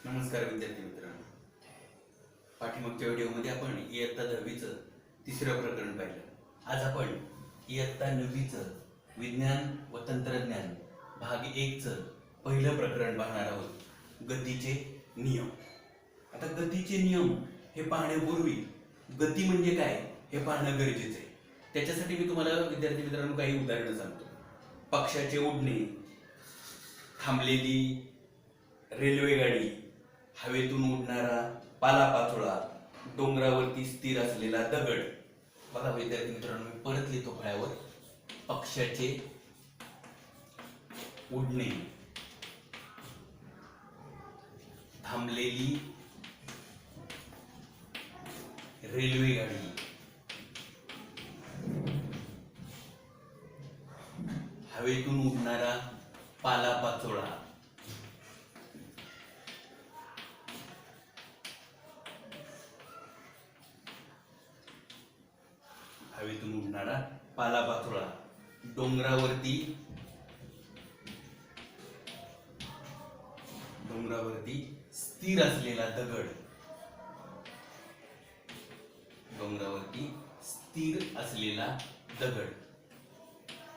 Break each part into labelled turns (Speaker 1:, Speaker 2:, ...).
Speaker 1: नमस्कार विद्यार्थी मित्रांनो. पाठीमागच्या व्हिडिओमध्ये आपण इयत्ता 10वीचं तिसरं प्रकरण पाहिलं. आज आपण इयत्ता 9वीचं विज्ञान व तंत्रज्ञान भाग 1चं पहिलं प्रकरण पाहणार आहोत, गतीचे नियम. आता गतीचे नियम हे पाहण्यापूर्वी गती म्हणजे काय हे पाहणं गरजेचं आहे. त्याच्यासाठी मी तुम्हाला विद्यार्थी मित्रांनो काही उदाहरणं सांगतो. पक्षाचे उडणे, थांबलेली रेल्वे गाडी, हवेतून उडणारा पालापाचोळा, डोंगरावरती स्थिर असलेला दगड. बघा विद्यार्थी मित्रांनो, मी परत लिहितो फळ्यावर. पक्षाचे उडणे, थांबलेली रेल्वे गाडी, हवेतून उडणारा पालापाचोळा, हवेतून उडणारा पालापाचोळा, डोंगरावरती स्थिर असलेला दगड, डोंगरावरती स्थिर असलेला दगड.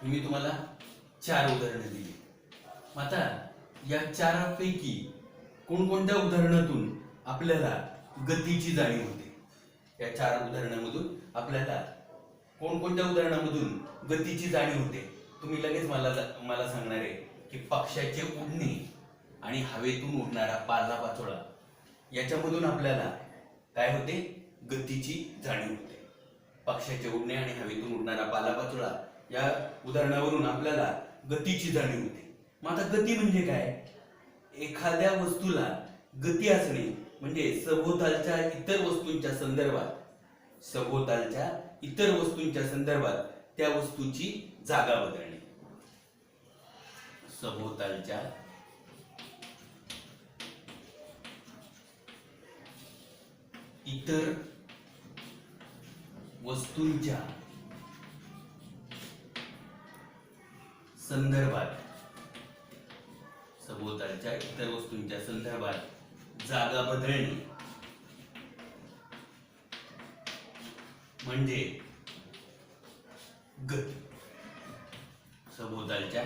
Speaker 1: मी तुम्हाला 4 उदाहरणं दिली. आता या 4पैकी कोणकोणत्या उदाहरणातून आपल्याला गतीची जाणीव होते? या 4 उदाहरणामधून आपल्याला कोणकोणत्या उदाहरणामधून गतीची जाणीव होते? तुम्ही लगेच मला सांगणार आहे की पक्षाचे उडणे आणि हवेतून उडणारा पालापाचोळा याच्यामधून आपल्याला काय होते? गतीची जाणीव होते. पक्षाचे उडणे आणि हवेतून उडणारा पालापाचोळा या उदाहरणावरून आपल्याला गतीची जाणीव होते. मग आता गती म्हणजे काय? एखाद्या वस्तूला गती असणे म्हणजे सभोवतालच्या इतर वस्तूंच्या संदर्भात त्या वस्तूची जागा बदलणे. सभोवतालच्या इतर वस्तूंच्या संदर्भात जागा बदलणे म्हणजे गती. सभोवतालच्या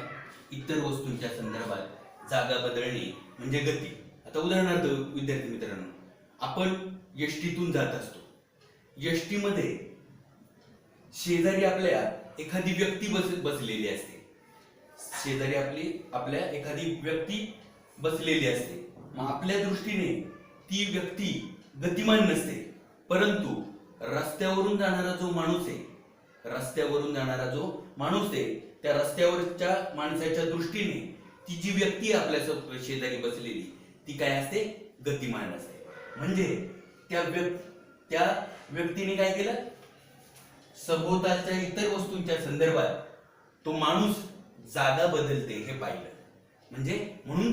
Speaker 1: इतर वस्तूंच्या संदर्भात जागा बदलणे म्हणजे गती. आता उदाहरणार्थ विद्यार्थी मित्रांनो, आपण एसटीतून जात असतो. एसटीमध्ये शेजारी आपल्या एखादी व्यक्ती बसलेली असते. आपल्या एखादी व्यक्ती बसलेली असते. मग आपल्या दृष्टीने ती व्यक्ती गतिमान नसते, परंतु रस्त्यावरून जाणारा जो माणूस आहे त्या रस्त्यावरच्या माणसाच्या दृष्टीने ती जी व्यक्ती आपल्या शेजारी बसलेली ती काय असते? गतिमान असते. म्हणजे त्या व्यक्तीने काय केलं? सभोवतालच्या इतर वस्तूंच्या संदर्भात तो माणूस जागा बदलते हे पाहिलं. म्हणजे म्हणून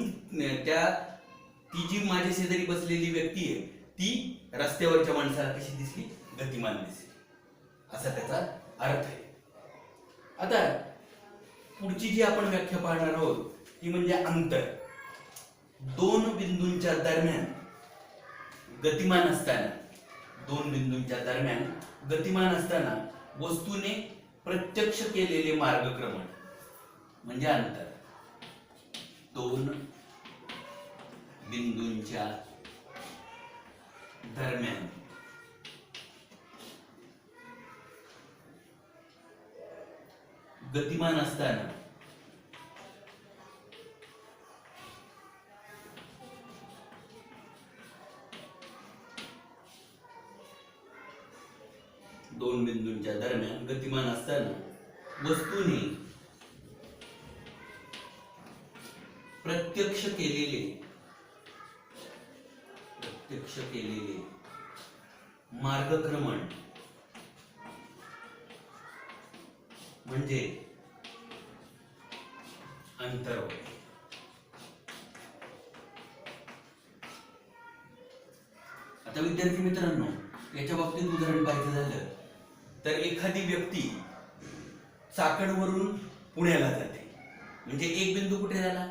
Speaker 1: ती जी माझ्या शेजारी बसलेली व्यक्ती आहे ती रस्त्यावरच्या माणसाला कशी दिसली? गतिमान दिसली, असा त्याचा अर्थ आहे. आता पुढची जी आपण व्याख्या पाहणार आहोत ती म्हणजे अंतर. 2 बिंदूंच्या दरम्यान गतिमान असताना वस्तूने प्रत्यक्ष केलेले मार्गक्रमण म्हणजे अंतर. 2 बिंदूंच्या दरम्यान गतिमान असताना वस्तूने प्रत्यक्ष केलेले मार्गक्रमण म्हणजे अंतर होय. आता विद्यार्थी मित्रांनो, याच्या बाबतीत उदाहरण पाहायचं झालं तर एखादी व्यक्ती चाकणवरून पुण्याला जाते. म्हणजे एक बिंदू कुठे झाला?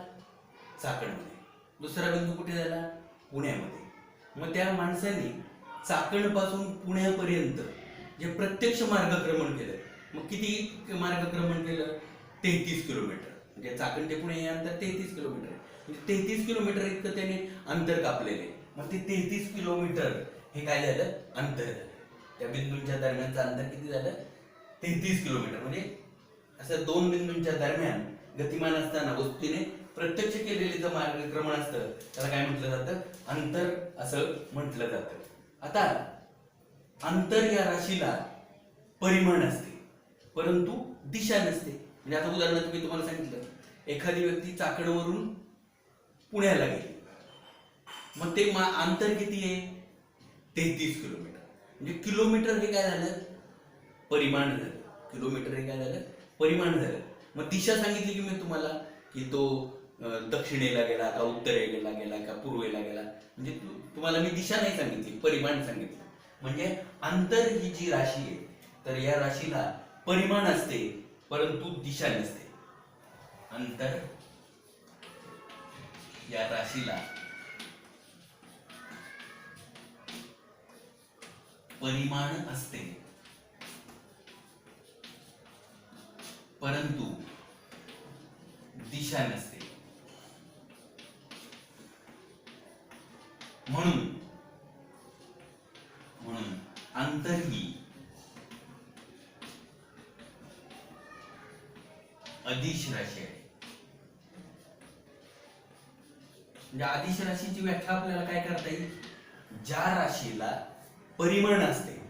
Speaker 1: चाकणमध्ये. दुसरा बिंदू कुठे झाला? पुण्यामध्ये. मग त्या माणसाने चाकणपासून पुण्यापर्यंत जे प्रत्यक्ष मार्गक्रमण केलं. मग किती मार्गक्रमण केलं? 33 किलोमीटर. म्हणजे चाकण ते पुणे हे अंतर 33 किलोमीटर आहे. म्हणजे 33 किलोमीटर इतकं त्याने अंतर कापलेले. मग ते 33 किलोमीटर हे काय झालं? अंतर झालं. त्या बिंदूंच्या दरम्यानचं अंतर किती झालं? 33 किलोमीटर. म्हणजे असं दोन बिंदूंच्या दरम्यान गतिमान असताना वस्तूने प्रत्यक्ष केलेले जे मार्गक्रमण असतं त्याला काय म्हटलं जातं? अंतर असं म्हटलं जातं. आता अंतर या राशीला परिमाण असते परंतु दिशा नसते. म्हणजे आता उदाहरणार्थ मी तुम्हाला सांगितलं, एखादी व्यक्ती चाकणवरून पुण्याला गेली, मग ते अंतर किती आहे? 33 किलोमीटर. म्हणजे किलोमीटर हे काय झालं? परिमाण झालं. किलोमीटर हे काय झालं? परिमाण झालं. मग दिशा सांगितली की मी तुम्हाला की तो दक्षिणेला गेला का उत्तरेला गेला का पूर्वेला गेला. म्हणजे तुम्हाला मी दिशा नाही सांगितली, परिमाण सांगितलं. म्हणजे अंतर ही जी राशी आहे तर या राशीला परिमाण असते परंतु दिशा नसते. अंतर या राशीला परिमाण असते परंतु दिशा नसते. म्हणून अंतर ही अदिश राशी आहे. म्हणजे अदिश राशीची व्याख्या आपल्याला काय करता येईल? ज्या राशीला परिमाण असते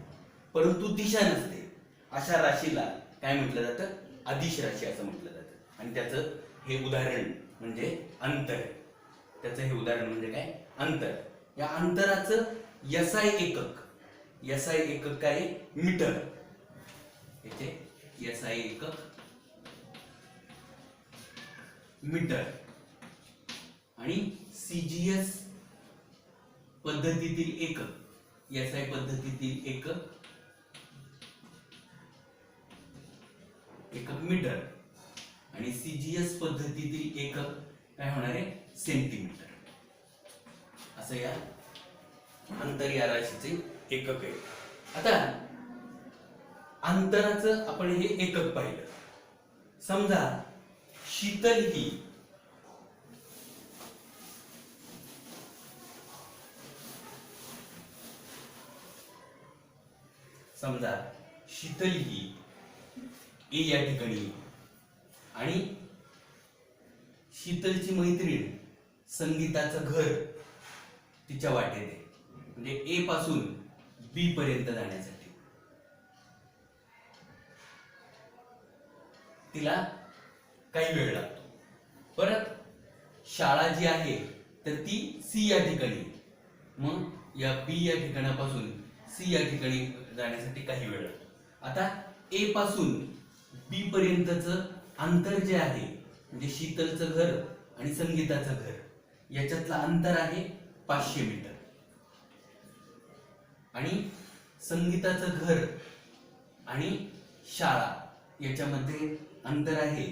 Speaker 1: परंतु दिशा नसते अशा राशीला काय म्हटलं जातं? अदिश राशी असं म्हटलं जातं. आणि त्याचं हे उदाहरण म्हणजे अंतर. त्याचं हे उदाहरण म्हणजे काय? अंतर. या अंतराचं SI एकक, SI एकक काय? मीटर. याचे SI एकक मीटर. आणि CGS पद्धतीतील एकक, SI पद्धतीतील एकक मीटर. आणि CGS पद्धतीतील एकक काय होणार आहे? सेंटीमीटर. असं या अंतर या राशीचे एकक आहे. आता अंतराचं आपण हे एकक पाहिलं. समजा शीतल ही A या ठिकाणी आणि शीतलची मैत्रीण संगीताचं घर तिच्या वाटेत आहे. म्हणजे A पासून B पर्यंत जाण्यासाठी तिला काही वेळ लागतो. परत शाळा जी आहे तर ती C या ठिकाणी, मग या B या ठिकाणापासून C या ठिकाणी जाण्यासाठी काही वेळ लागतो. आता A पासून B पर्यंतचं अंतर जे आहे म्हणजे शीतलचं घर आणि संगीताचं घर याच्यातलं अंतर आहे 500 मीटर. आणि संगीताचं घर आणि शाळा याच्यामध्ये अंतर आहे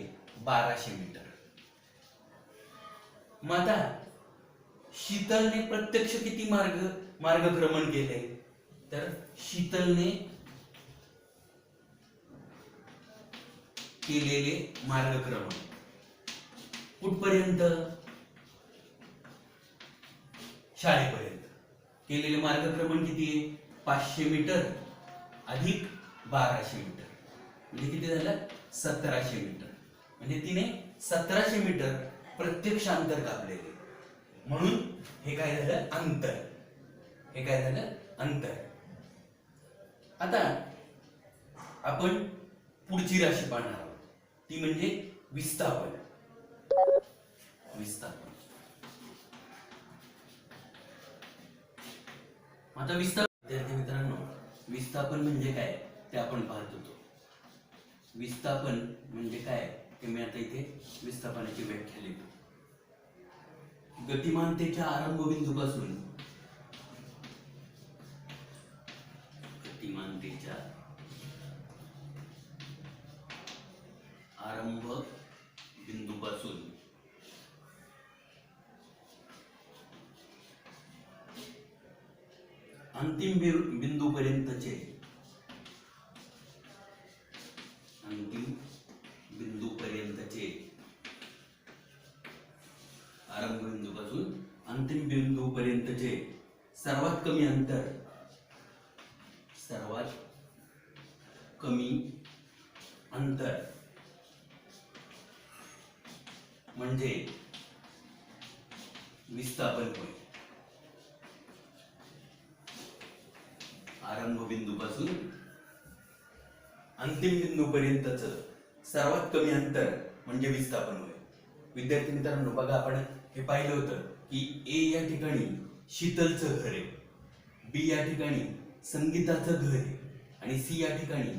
Speaker 1: 1200 मीटर. मग आता शीतलने प्रत्यक्ष किती मार्गक्रमण केले? तर शीतलने केलेले मार्गक्रमण कुठपर्यंत? शाळेपर्यंत. केलेले मार्गक्रमण किती आहे? 500 मीटर अधिक 1200 मीटर. म्हणजे किती झालं? 1700 मीटर. म्हणजे तिने 1700 मीटर प्रत्यक्ष अंतर कापलेले. म्हणून हे काय झालं? अंतर. हे काय झालं? अंतर. आता आपण पुढची राशी पाहणार आहोत, ती म्हणजे विस्थापन. आता विद्यार्थी मित्रांनो, विस्थापन म्हणजे काय ते आपण पाहत होतो. विस्थापन म्हणजे काय ते मी आता इथे विस्थापनाची व्याख्या लिहितो. गतिमानतेच्या आरंभबिंदूपासून अंतिम बिंदूपर्यंतचे अंतिम बिंदूपर्यंतचे आरंभ बिंदूपासून अंतिम बिंदूपर्यंतचे सर्वात कमी अंतर म्हणजे विस्थापन होय. आरंभ बिंदूपासून अंतिम बिंदूपर्यंतच सर्वात कमी अंतर म्हणजे विस्थापन होय. विद्यार्थी मित्रांनो, बघा आपण हे पाहिलं होतं की ए या ठिकाणी शीतलचं घर आहे, बी या ठिकाणी संगीताचं घर आहे आणि सी या ठिकाणी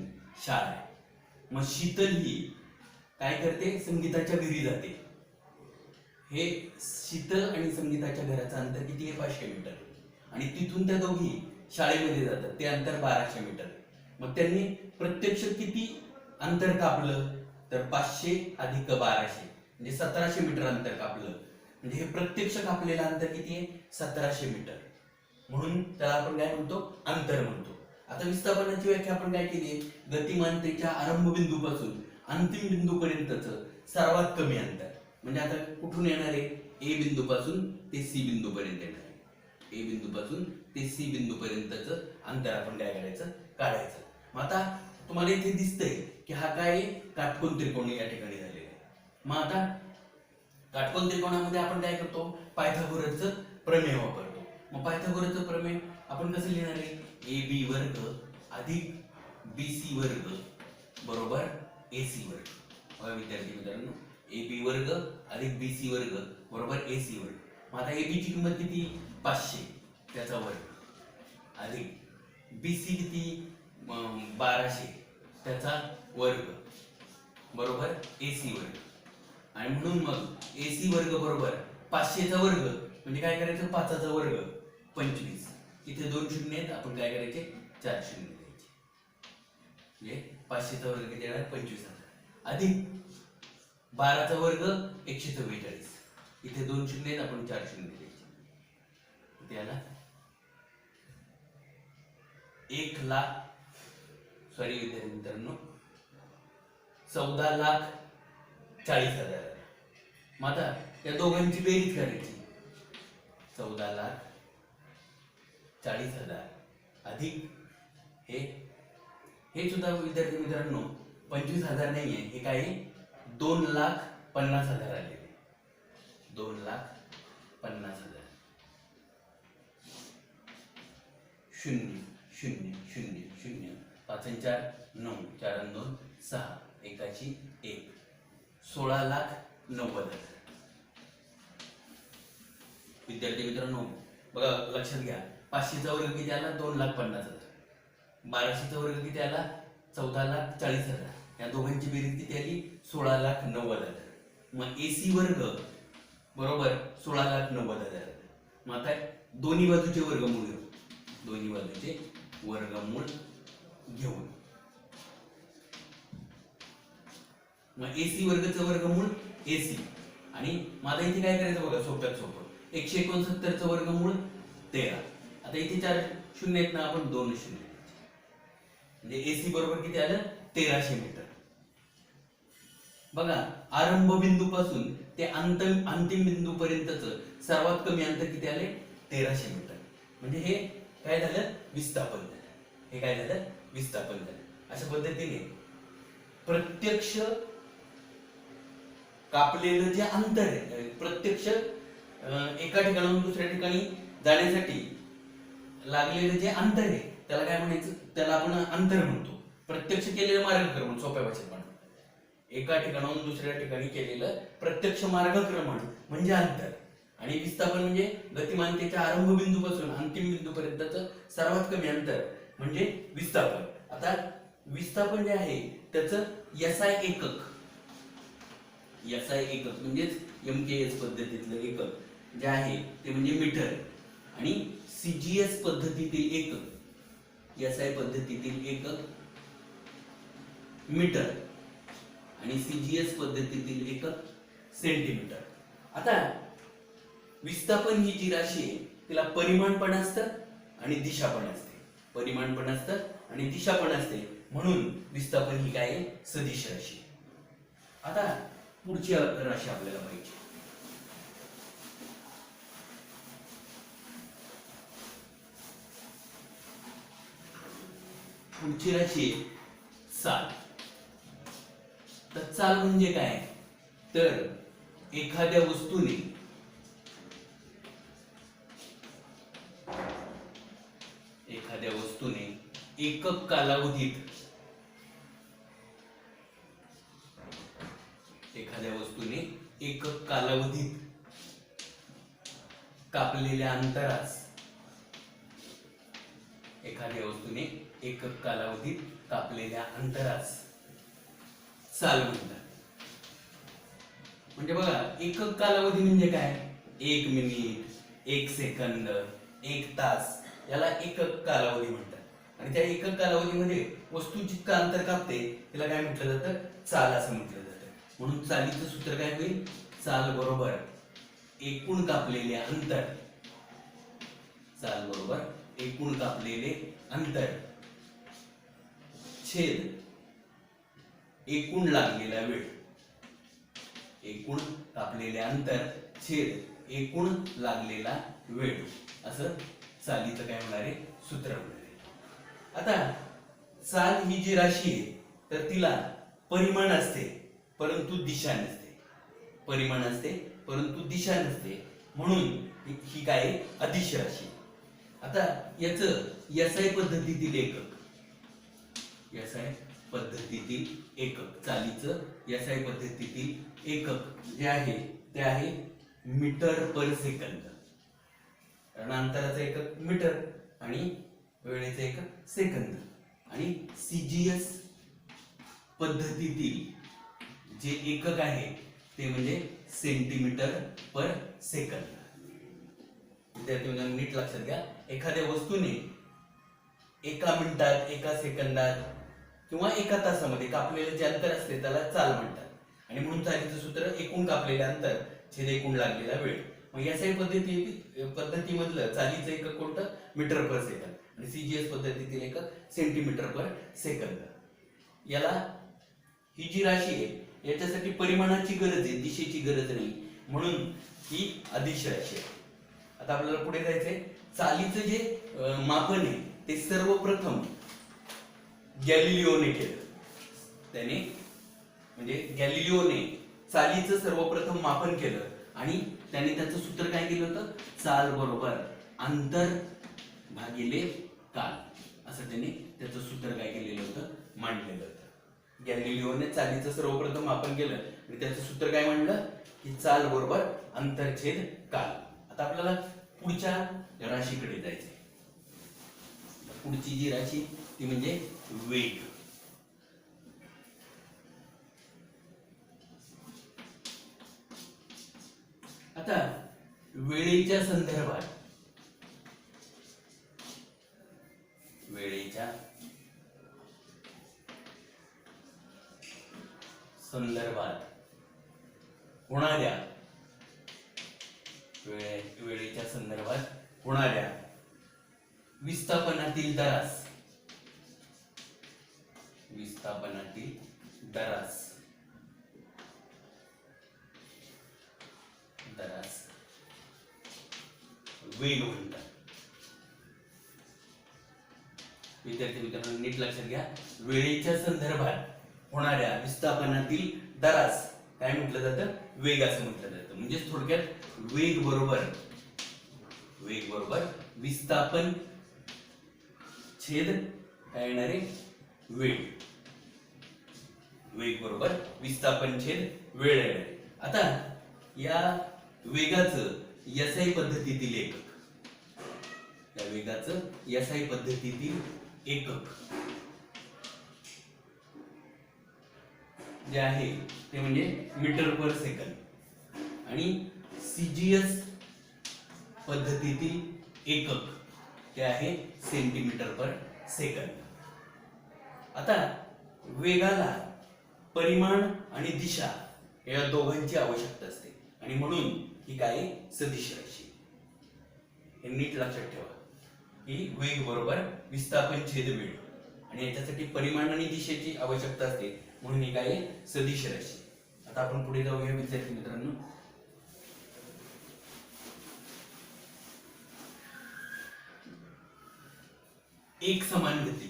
Speaker 1: शाळा आहे. मग शीतल ही काय करते? संगीताच्या घरी जाते. हे शीतल आणि संगीताच्या घराचं अंतर किती आहे? 500 मीटर. आणि तिथून त्या दोघी शाळेमध्ये जातात, ते अंतर 1200 मीटर. मग त्यांनी प्रत्यक्ष किती अंतर कापलं? तर 500 अधिक 1200 म्हणजे 1700 मीटर अंतर कापलं. म्हणजे हे प्रत्यक्ष कापलेलं अंतर किती आहे? 1700 मीटर. म्हणून त्याला आपण काय म्हणतो? अंतर म्हणतो. आता विस्थापनाची व्याख्या आपण काय केली? गतिमानतेच्या आरंभ बिंदूपासून अंतिम बिंदूपर्यंतच सर्वात कमी अंतर. म्हणजे आता कुठून येणार आहे? ए बिंदूपासून ते सी बिंदूपर्यंत येणार आहे. ए बिंदूपासून ते सी बिंदूपर्यंतच अंतर आपण काय करायचं? काढायचं. मग आता तुम्हाला इथे दिसतंय की हा काय काटकोन त्रिकोण या ठिकाणी झालेला आहे. मग आता काटकोन त्रिकोणामध्ये आपण काय करतो? पायथागोरसचं प्रमेय वापरतो. मग पायथागोरसचं प्रमेय आपण कसं लिहिणार आहे? ए बी वर्ग अधिक बी सी वर्ग बरोबर ए सी वर्ग. बघा विद्यार्थी मित्रांनो, ए बी वर्ग अधिक बी सी वर्ग बरोबर ए सी वर्ग. मग आता ए बी ची किंमत किती? 500 त्याचा वर्ग अधिक बी सी किती? 1200 त्याचा वर्ग बरोबर ए सी वर्ग. आणि म्हणून मग ए सी वर्ग बरोबर 500चा वर्ग म्हणजे काय करायचं? 5चा वर्ग 25. इथे 2 शून्य आहेत, आपण काय करायचे? 4 शून्य द्यायचे. म्हणजे 500चा वर्ग किती येणार? 25,000 अधिक 12चा वर्ग 144. इथे 2 शून्य आहेत, आपण 4 शून्य द्यायचे. किती आला? 1 लाख सॉरी विद्यार्थी मित्रांनो 14,40,000. मग आता या दोघांची बेरीज करायची. 14,40,000 अधिक हे सुद्धा विद्यार्थी मित्रांनो 25,000 नाहीये, हे काय? 2,50,000 आले. 2,50,000. 0 0 0 0 5 आणि 4 9 4 आणि 2 6 एकाची 1 16,90,000. विद्यार्थी मित्रांनो बघा लक्षात घ्या, 500चा वर्ग किती आला? 2,50,000. 1200चा वर्ग किती आला? 14,40,000. या दोघांची बेरीज किती आली? 16,90,000. मग एसी वर्ग बरोबर 16,90,000. मग आता दोन्ही बाजूचे वर्गमूळ घेऊ. दोन्ही बाजूचे वर्गमूळ घेऊन मग एसी वर्गचं वर्गमूळ एसी. आणि माझा इथे काय करायचं बघा, सोप्यात सोपं. 169चं वर्गमूळ 13. आता इथे 4 शून्य आहेत ना, आपण 2 शून्य म्हणजे एसी बरोबर किती आलं? 1300 मीटर. बघा आरंभ बिंदूपासून ते अंतिम बिंदूपर्यंतच सर्वात कमी अंतर किती आले? 1300 मीटर. म्हणजे हे काय झालं? विस्थापन झालं. हे काय झालं? विस्थापन झालं. अशा पद्धतीने प्रत्यक्ष कापलेलं जे अंतर आहे, प्रत्यक्ष एका ठिकाणाहून दुसऱ्या ठिकाणी जाण्यासाठी लागलेलं जे अंतर आहे त्याला काय म्हणायचं? त्याला आपण अंतर म्हणतो. प्रत्यक्ष केलेलं मार्गक्रमण सोप्या भाषेत म्हणतो. एका ठिकाणाहून दुसऱ्या ठिकाणी केलेलं प्रत्यक्ष मार्गक्रमण म्हणजे अंतर. आणि विस्थापन म्हणजे गतिमानतेच्या आरंभ बिंदूपासून अंतिम बिंदूपर्यंतचं सर्वात कमी अंतर म्हणजे विस्थापन. आता विस्थापन जे आहे त्याचं एसआय एकक म्हणजेच एमकेएस पद्धतीतलं एकक जे आहे ते म्हणजे मीटर. आणि सीजीएस पद्धतीतील एकक, एसआय पद्धतीतील एकक मीटर आणि सीजीएस पद्धतीतील एकक सेंटीमीटर. आता विस्थापन ही जी राशी आहे तिला परिमाण पण असतं आणि दिशा पण असते, परिमाण पण असतं आणि दिशा पण असते, म्हणून विस्थापन ही काय आहे? सदिश राशी. आता पुढची राशी आपल्याला पाहिजे. पुढची राशी चाल. तर चाल म्हणजे काय? तर एखाद्या वस्तूने एकक कालावधीत कापलेल्या अंतरास चाल म्हणतात. म्हणजे बघा, एकक कालावधी म्हणजे काय? 1 मिनिट, 1 सेकंद, 1 तास, याला एकक कालावधी म्हणतात. आणि त्या एकक कालावधीमध्ये वस्तू जितकं अंतर कापते त्याला काय म्हटलं जातं? चाल असं म्हटलं जातं. म्हणून चालीचं सूत्र काय होईल? चाल बरोबर एकूण कापलेले अंतर, छेद एकूण लागलेला वेळ. असं चालीचं काय होणार आहे? सूत्र होणार आहे. आता चाल ही जी राशी आहे तर तिला परिमाण असते परंतु दिशा नसते, म्हणून ही काय आहे? अदिश राशी. आता याचं SI पद्धतीतील एकक, चालीचं SI पद्धतीतील एकक जे आहे ते आहे मीटर पर सेकंद. कारण अंतराचं एकक मीटर आणि वेळेचं एकक सेकंद. आणि CGS पद्धतीतील जे एकक आहे ते म्हणजे सेंटीमीटर पर सेकंद. विद्यार्थी मित्रांनो, नीट लक्षात घ्या. एखाद्या वस्तूने एका मिनिटात, एका सेकंदात किंवा एका तासामध्ये कापलेले जे अंतर असते त्याला चाल म्हणतात. आणि म्हणून चालीचं सूत्र एकूण कापलेले अंतर छेद एकूण लागलेला वेळ. मग SI पद्धतीमधलं चालीचं एकक कोणतं? Metre per second. आणि CGS पद्धतीतील एकक सेंटीमीटर पर सेकंद. याला ही जी राशी आहे याच्यासाठी परिमाणाची गरज आहे, दिशेची गरज नाही, म्हणून ही अदिश राशी आहे. आता आपल्याला पुढे जायचंय. चालीचं जे मापन आहे ते सर्वप्रथम गॅलिलिओने केलं. गॅलिलिओने चालीचं सर्वप्रथम मापन केलं आणि त्याने त्याचं सूत्र काय केलं होतं? चाल बरोबर अंतर भागिले काल, असं त्याने त्याचं सूत्र काय केलेलं होतं? मांडलेलं होतं. गॅलिलिओने चालीचं सर्वप्रथम मापन केलं आणि त्याचं सूत्र काय मांडलं? की चाल बरोबर अंतर छेद काल. आता आपल्याला पुढच्या राशीकडे जायचंय. पुढची जी राशी ती म्हणजे वेग. आता वेळेच्या संदर्भात होणाऱ्या विस्थापनातील दरास वेग म्हणतात. विद्यार्थी मित्रांनो, नीट लक्षात घ्या. वेळेच्या संदर्भात होणाऱ्या विस्थापनातील दरास काय म्हटलं जातं? वेग असं म्हटलं जातं. म्हणजे थोडक्यात वेग बरोबर विस्थापन छेद काय येणार आहे? वेग बरोबर विस्थापन छेद वेळ येणार आहे. आता या वेगाचं SI पद्धतीतील एकक जे आहे ते म्हणजे मीटर पर सेकंद. आणि CGS पद्धतीतील एकक ते आहे सेंटीमीटर पर सेकंद. आता वेगाला परिमाण आणि दिशा या दोघांची आवश्यकता असते आणि म्हणून ही काय? सदिश राशी. हे नीट लक्षात ठेवा. ही वेग बरोबर विस्थापन छेद वेळ, आणि याच्यासाठी परिमाण आणि दिशेची आवश्यकता असते, म्हणून ही काय आहे? सदिश राशी. आता आपण पुढे जाऊया विद्यार्थी मित्रांनो. एक समान गती.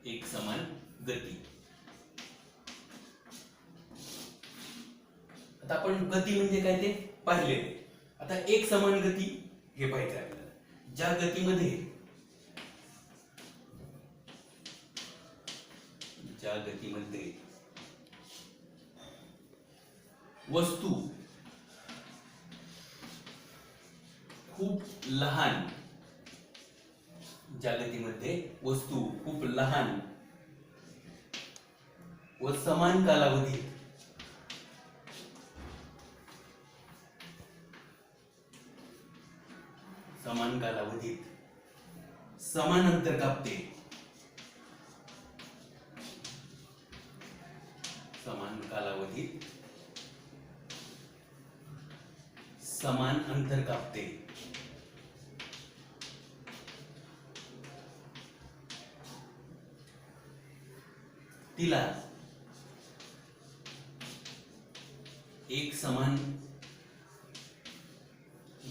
Speaker 1: एक समान गती. आता आपण गती म्हणजे काय ते पाहिले. आता एक समान गती हे पाहिजे आपल्याला. ज्या गतीमध्ये वस्तू खूप लहान, ज्या गतीमध्ये वस्तू खूप लहान व समान कालावधीत समान अंतर कापते, समान कालावधीत समान अंतर कापते, तिला एक समान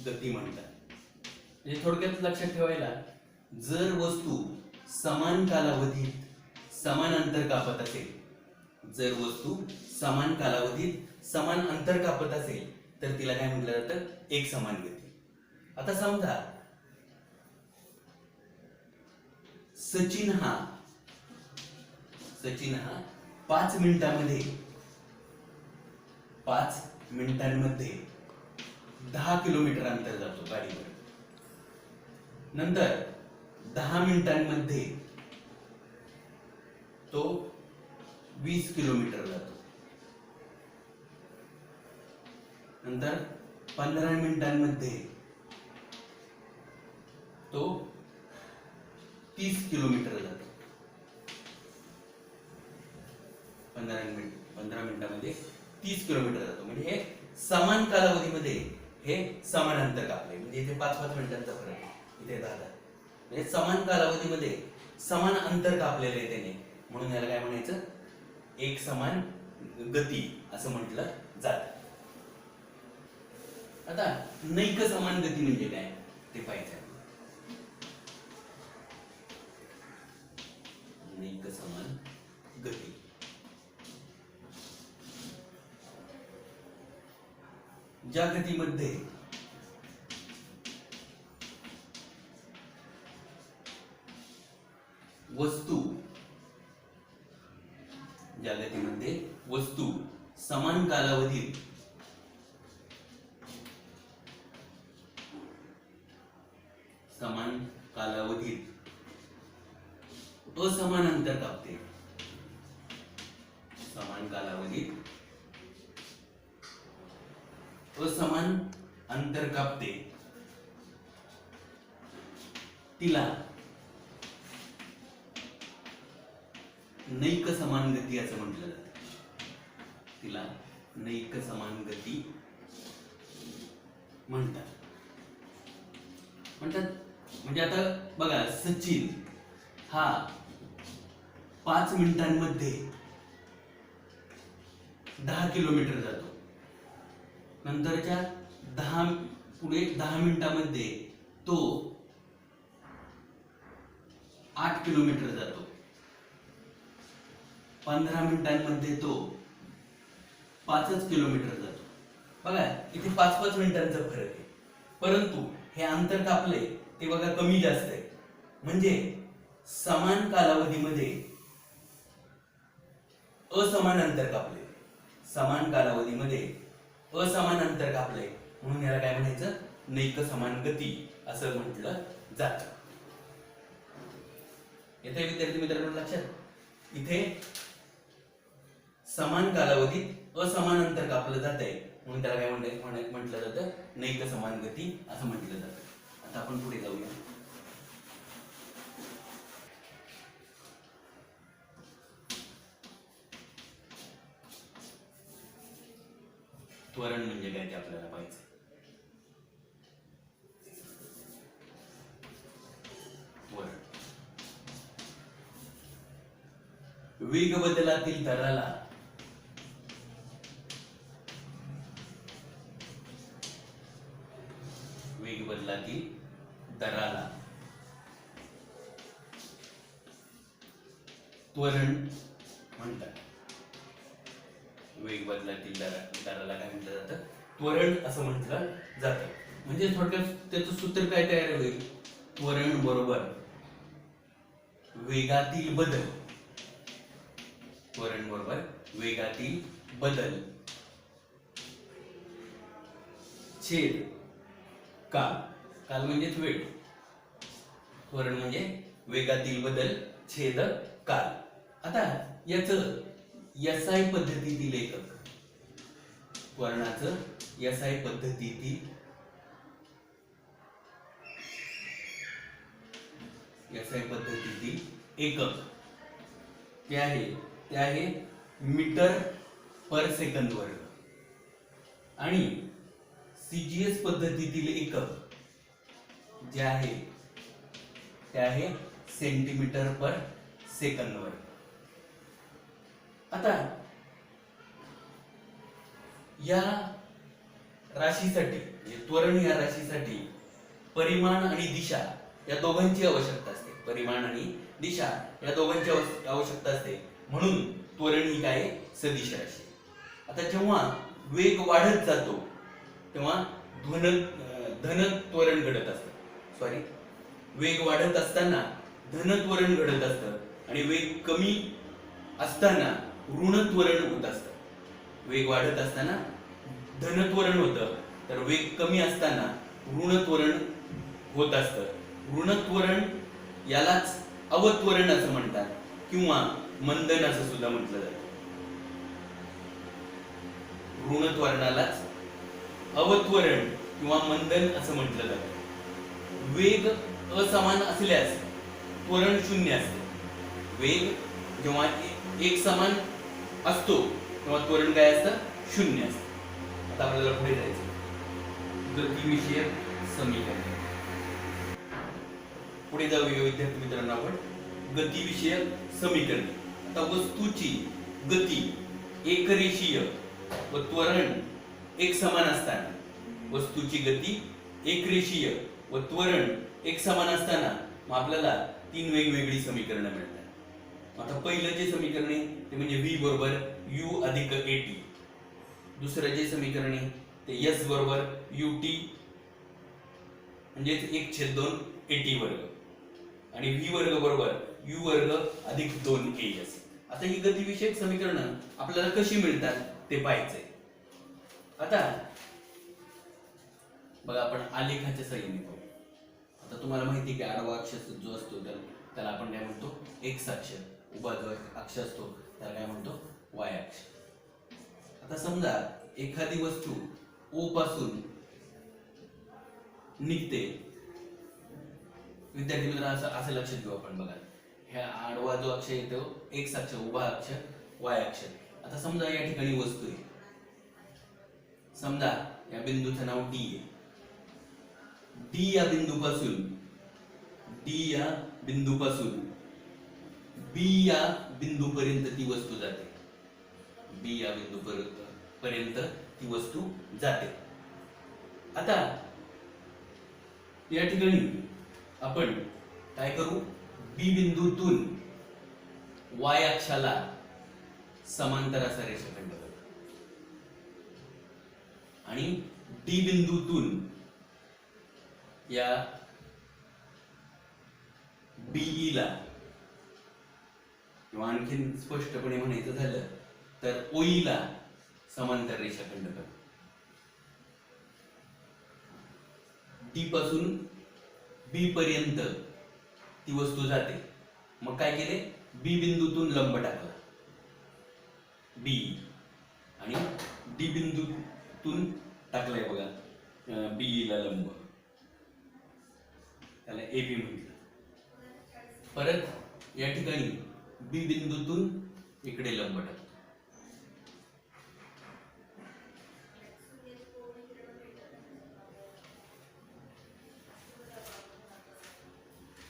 Speaker 1: गती म्हणतात. म्हणजे थोडक्यात लक्षात ठेवायला, जर वस्तू समान कालावधीत समान अंतर कापत असेल, जर वस्तू समान कालावधीत समान अंतर कापत असेल तर तिला काय म्हटलं जातं? एक समान गती. आता समजा सचिन हा 5 मिनिटांमध्ये 10 किलोमीटर अंतर जातो गाडीवर. नंतर 10 मिनिटांमध्ये तो 20 किलोमीटर जातो. नंतर 15 मिनिटांमध्ये तो 30 किलोमीटर जातो. 15 मिनिटांमध्ये 30 किलोमीटर जातो. म्हणजे हे समान कालावधीमध्ये हे समान अंतर कापले. म्हणजे इथे 5-5 मिनिटांचा फरक आहे, इथे 10. म्हणजे समान कालावधीमध्ये समान अंतर कापलेलं आहे त्याने, म्हणून याला काय म्हणायचं? एक समान गती असं म्हटलं जातं. आता नैक समान गती म्हणजे काय ते पाहिजे. नैक समान गती ज्या गतीमध्ये वस्तू समान कालावधीत असमान अंतर कापते, समान कालावधीत असमान अंतर कापते, तिला नैक समान गती असं म्हटलं जातं. तिला नैक समान गती म्हणतात. म्हणजे आता बघा, सचिन हा 5 मिनिटांमध्ये 10 किलोमीटर जातो. नंतरच्या 10 मिनिटांमध्ये तो 8 किलोमीटर जातो. 15 मिनिटांमध्ये तो 5 किलोमीटर जातो. बघा, इथे 5-5 मिनिटांचा फरक आहे, परंतु हे अंतर कापले ते बघा कमी जास्त आहे. म्हणजे समान कालावधीमध्ये असमान अंतर कापले, समान कालावधीमध्ये असमान अंतर कापले, म्हणून याला काय म्हणायचं? नैक समान गती असं म्हटलं जातं. येथे विद्यार्थी मित्रांनो लक्षात, इथे समान कालावधीत असमान अंतर कापलं जात आहे, म्हणून त्याला काय म्हटलं जातं? नैक समान गती असं म्हटलं जातं. आता आपण पुढे जाऊया. त्वरण म्हणजे काय ते आपल्याला पाहिजे. वेग बदलातील दराला वेग बदलातील दराला त्वरण म्हणतात. वेग बदलातील दराला काय म्हटलं जातं? त्वरण असं म्हटलं जातं. म्हणजे थोडक्यात त्याचं सूत्र काय तयार होईल? त्वरण बरोबर वेगातील बदल. त्वरण बरोबर वेगातील बदल छेद काल. काल म्हणजेच वेळ. त्वरण म्हणजे वेगातील बदल छेद काल. आता याचं एसआय पद्धतीतील एकक, त्वरणाचं एसआय पद्धतीतील एकक ते आहे मीटर पर सेकंद वर्ग. आणि सीजीएस पद्धतीतील एकक जे आहे ते आहे सेंटीमीटर पर सेकंद वर्ग. आता या राशीसाठी, त्वरण या राशीसाठी परिमाण आणि दिशा या दोघांची आवश्यकता असते. परिमाण आणि दिशा या दोघांची आवश्यकता असते. म्हणून त्वरण ही काय? सदिश राशी. आता जेव्हा वेग वाढत जातो तेव्हा धन त्वरण घडत असतं. वेग वाढत असताना धन त्वरण घडत असतं आणि वेग कमी असताना ऋण त्वरण होत असतं. वेग वाढत असताना धन त्वरण होतं, तर वेग कमी असताना ऋण त्वरण होत असतं. ऋण त्वरण यालाच अवत्वरण असं म्हणतात किंवा मंदन असं सुद्धा म्हटलं जातं. ऋण त्वरणालाच अवत्वरण किंवा मंदन असं म्हटलं जातं. वेग असमान असल्यास त्वरण शून्य असते. वेग जेव्हा एक समान असतो तेव्हा त्वरण काय असतं? शून्य असतं. आता आपल्याला पुढे जायचं. गतिविषयक समीकरण. पुढे जाऊया विद्यार्थी मित्रांनो आपण. गतिविषयक समीकरण. आता वस्तूची गती एकरेषीय व त्वरण एक समान असताना, वस्तूची गती एकरेषीय व त्वरण एक समान असताना मग आपल्याला तीन वेगवेगळी समीकरणं मिळतात. आता पहिलं जे समीकरण आहे ते म्हणजे v बरोबर u अधिक at. दुसरं जे समीकरण आहे ते s बरोबर ut म्हणजे 1/2 at वर्ग आणि v वर्ग बरोबर u वर्ग अधिक 2as. आता ही गतिविषयक समीकरणं आपल्याला कशी मिळतात ते पाहायचंय. आता बघा आपण आलेखाच्या साहाय्याने पाहू. आता तुम्हाला माहिती आहे की आडवा अक्ष जो असतो त्याला आपण काय म्हणतो? एक्स अक्ष. उभा जो अक्ष असतो त्याला काय म्हणतो? वाय अक्ष. आता समजा एखादी वस्तू ओ पासून निघते. विद्यार्थी मित्रांनो असं लक्षात घेऊ आपण. बघा ह्या आडवा जो अक्ष येतो एक्स अक्ष, उभा अक्ष वाय अक्ष. आता समजा या ठिकाणी वस्तू आहे. समजा या बिंदूचं नाव डी आहे. डी या बिंदूपासून बी या बिंदूपर्यंत ती वस्तू जाते. बी या बिंदूपर्यंत ती वस्तू जाते. आता या ठिकाणी आपण काय करू? बी बिंदूतून वाय अक्षाला समांतर असा रेषाखंड करू आणि डी बिंदूतून या बीई ला किंवा आणखीन स्पष्टपणे म्हणायचं झालं तर ओई ला समांतर रेषाखंड करू. डी पासून बी पर्यंत ती वस्तू जाते. मग काय केले? बी बिंदूतून लंब टाकला बी आणि डी बिंदूतून टाकलाय बघा बी ला लंब, त्याला एबी म्हटलं. परत या ठिकाणी बी बिंदूतून इकडे लंब टाकतो.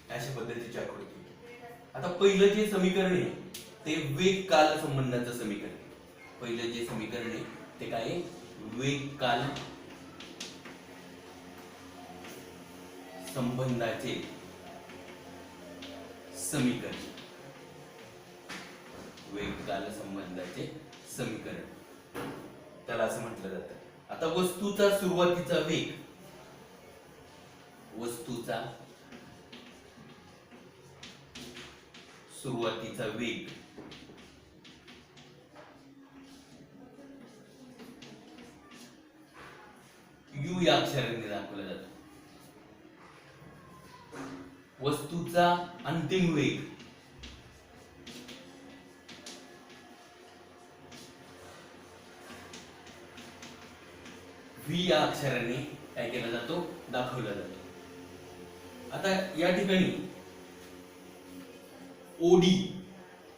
Speaker 1: अशा पद्धतीची आकृती. आता पहिलं जे समीकरण आहे ते वेग काल संबंधाचं समीकरण. पहिलं जे समीकरण आहे ते काय आहे? वेग काल संबंधाचे समीकरण. वेग काल संबंधाचे समीकरण त्याला असं म्हटलं जातं. आता वस्तूचा सुरुवातीचा वेग, वस्तूचा सुरुवातीचा वेग u या अक्षराने दाखवला जातो. वस्तूचा अंतिम वेग v या अक्षराने काय केला जातो? दाखवला जातो. आता या ठिकाणी ओडी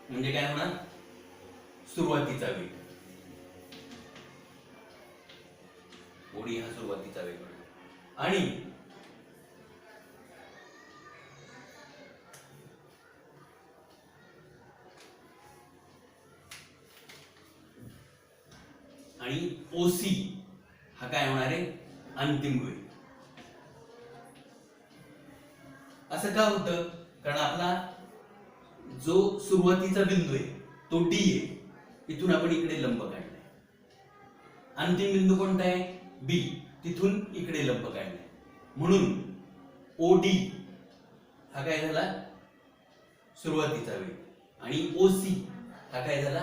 Speaker 1: म्हणजे काय होणार? सुरुवातीचा वेग. ओडी हा सुरुवातीचा वेग होणार. आणि ओसी हा काय होणार आहे? अंतिम वेग. असं का होतं? कारण आपला जो सुरुवातीचा बिंदू आहे तो डी आहे, इथून आपण इकडे लंब काढलाय. अंतिम बिंदू कोणता आहे? बी, तिथून इकडे लंब काढलाय. म्हणून ओडी हा काय झाला? सुरुवातीचा वेग. आणि ओसी हा काय झाला?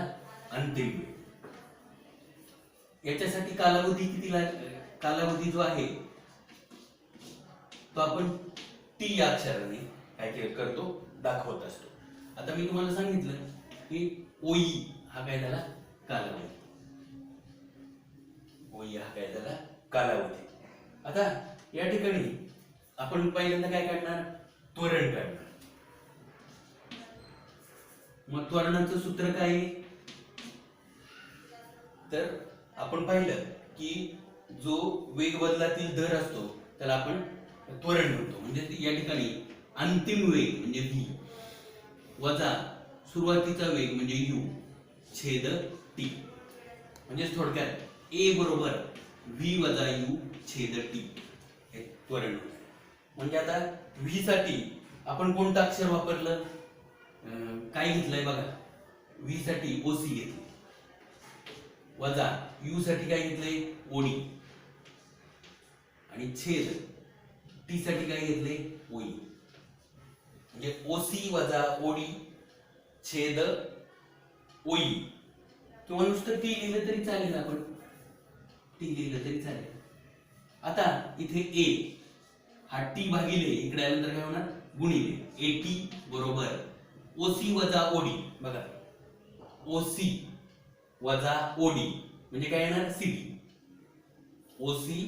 Speaker 1: अंतिम वेग. याच्यासाठी कालावधी किती कालावधी जो आहे तो आपण टी या अक्षराने काय करतो? दाखवत असतो. आता मी तुम्हाला सांगितलं की ओई हा काय झाला? कालावधी. ओई हा काय झाला? कालावधी. आता या ठिकाणी आपण पहिल्यांदा काय काढणार? त्वरण काढणार. मग त्वरणाचं सूत्र काय आहे? तर आपण पाहिलं की जो वेग बदलातील दर असतो त्याला आपण त्वरण म्हणतो. म्हणजे या ठिकाणी अंतिम वेग म्हणजे v वजा सुरुवातीचा वेग म्हणजे u छेद t. म्हणजे थोडक्यात a बरोबर v वजा u छेद t हे त्वरण. म्हणजे आता v साठी आपण कोणतं अक्षर वापरलं? काय घेतलंय बघा? v साठी ओसी घेतली, वजा u साठी काय घेतलंय? ओडी, आणि छेद टी साठी काय घेतले? ओई. म्हणजे ओसी वजा ओडी छेद ओई, किंवा नुसतं टी लिहिलं तरी चालेल. आपण टी लिहिलं तरी चालेल. आता इथे ए हा टी भागिले इकडे आल्यानंतर काय होणार? गुणिले ए टी बरोबर ओसी वजा ओडी. बघा, ओसी वजा ओडी म्हणजे काय येणार? सीडी. ओसी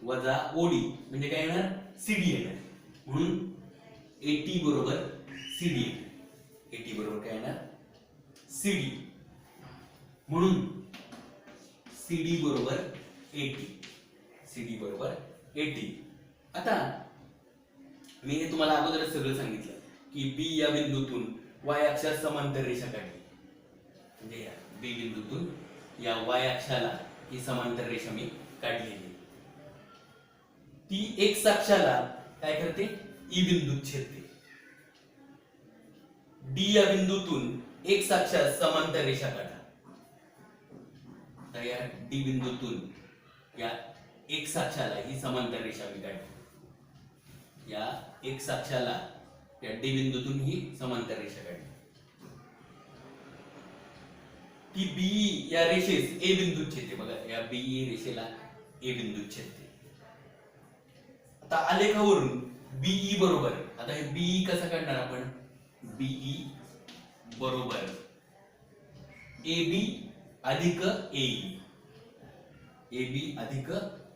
Speaker 1: वजा ओडी म्हणजे काय येणार? सीडी येणार. म्हणून एटी बरोबर सीडी. एटी बरोबर काय येणार? सीडी. म्हणून सीडी बरोबर एटी. सीडी बरोबर एटी. आता मी हे तुम्हाला अगोदरच सगळं सांगितलं की बी या बिंदूतून वाय अक्षास समांतर रेषा काढली. म्हणजे या बी बिंदूतून या वाय अक्षाला ही समांतर रेषा मी काढलेली. ती एक्स अक्षाला काय करते? ई बिंदूत छेदते. डी या बिंदूतून एक्स अक्षास समांतर रेषा काढा. तर या डी बिंदूतून या एक्स अक्षाला ही समांतर रेषा मी काढली. या एक्स अक्षाला या डी बिंदूतून ही समांतर रेषा काढली. ती बी या रेषेस ए बिंदूत छेदते. बघा, या बी रेषेला ए बिंदूत छेदते. आता आलेखावरून बीई बरोबर, आता हे बीई कसं काढणार आपण? बीई बरोबर ए बी अधिक एई. ए बी अधिक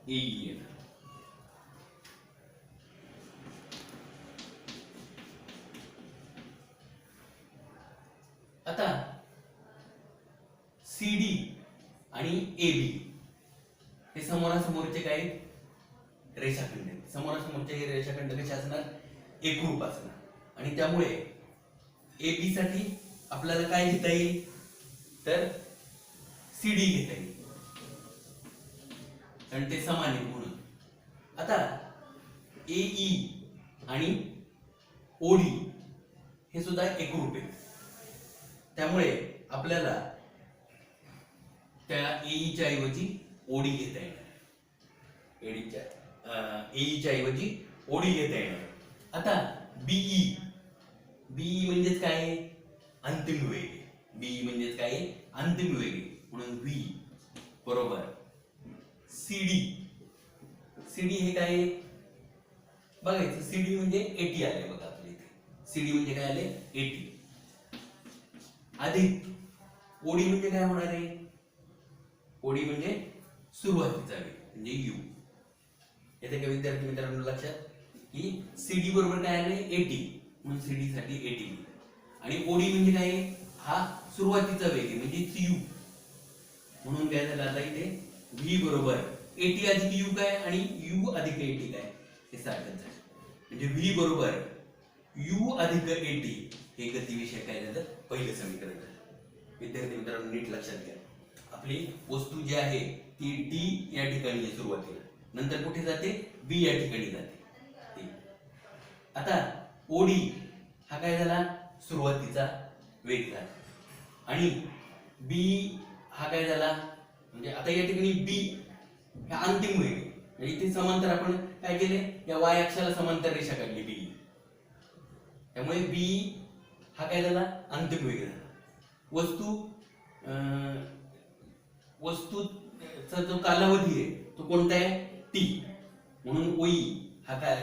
Speaker 1: एई. आता सीडी आणि ए बी हे समोरासमोरचे काय रेषाखंड आहेत. समोरासमोरचे हे रेषाखंड कसे असणार? एकरूप असणार. आणि त्यामुळे ए बी साठी आपल्याला काय घेता येईल तर सीडी घेता येईल, कारण ते समान आहे म्हणून. आता एई आणि ओडी हे सुद्धा एकरूप आहे, त्यामुळे आपल्याला त्या एईच्या ऐवजी ओडी घेता येणार, एईच्या ऐवजी ओडी घेता येणार. आता बीई, बीई म्हणजेच काय, अंतिम वेग. बीई म्हणजेच काय, अंतिम वेग, म्हणून व्ही बरोबर सीडी. सीडी हे काय बघायचं, सीडी म्हणजे 80 आले बघा आपल्या इथे. सीडी म्हणजे काय आले 80 अधिक ओडी म्हणजे काय होणार आहे, ओडी म्हणजे सुरुवातीचा वेग म्हणजे यू. येथे काय विद्यार्थी मित्रांनो लक्षात की सीडी बरोबर काय आले 80, म्हणून सीडी साठी 80 आणि ओडी म्हणजे काय, हा सुरुवातीचा वेग आहे म्हणजे यू, म्हणून काय झालं आता इथे व्ही बरोबर 80 अधिक यू काय आणि यू अधिक 80 काय हे सारखंच आहे, म्हणजे व्ही बरोबर यू अधिक 80 हे गतिविषय काय झालं पहिलं समीकरण झालं. विद्यार्थी मित्रांनो नीट लक्षात घ्या, आपली वस्तू जी आहे ती डी या ठिकाणी आहे सुरुवातीला, नंतर कुठे जाते बी या ठिकाणी जाते. आता ओडी हा काय झाला सुरुवातीचा वेग झाला आणि बी हा काय झाला म्हणजे आता या ठिकाणी बी हा अंतिम वेग आहे, म्हणजे इथे समांतर आपण काय केले, या वाय अक्षाला समांतर रेषा काढली बी, त्यामुळे बी हा काय झाला अंतिम वेग झाला. वस्तूचा जो कालावधी आहे तो कोणता आहे टी, म्हणून ओई हा काय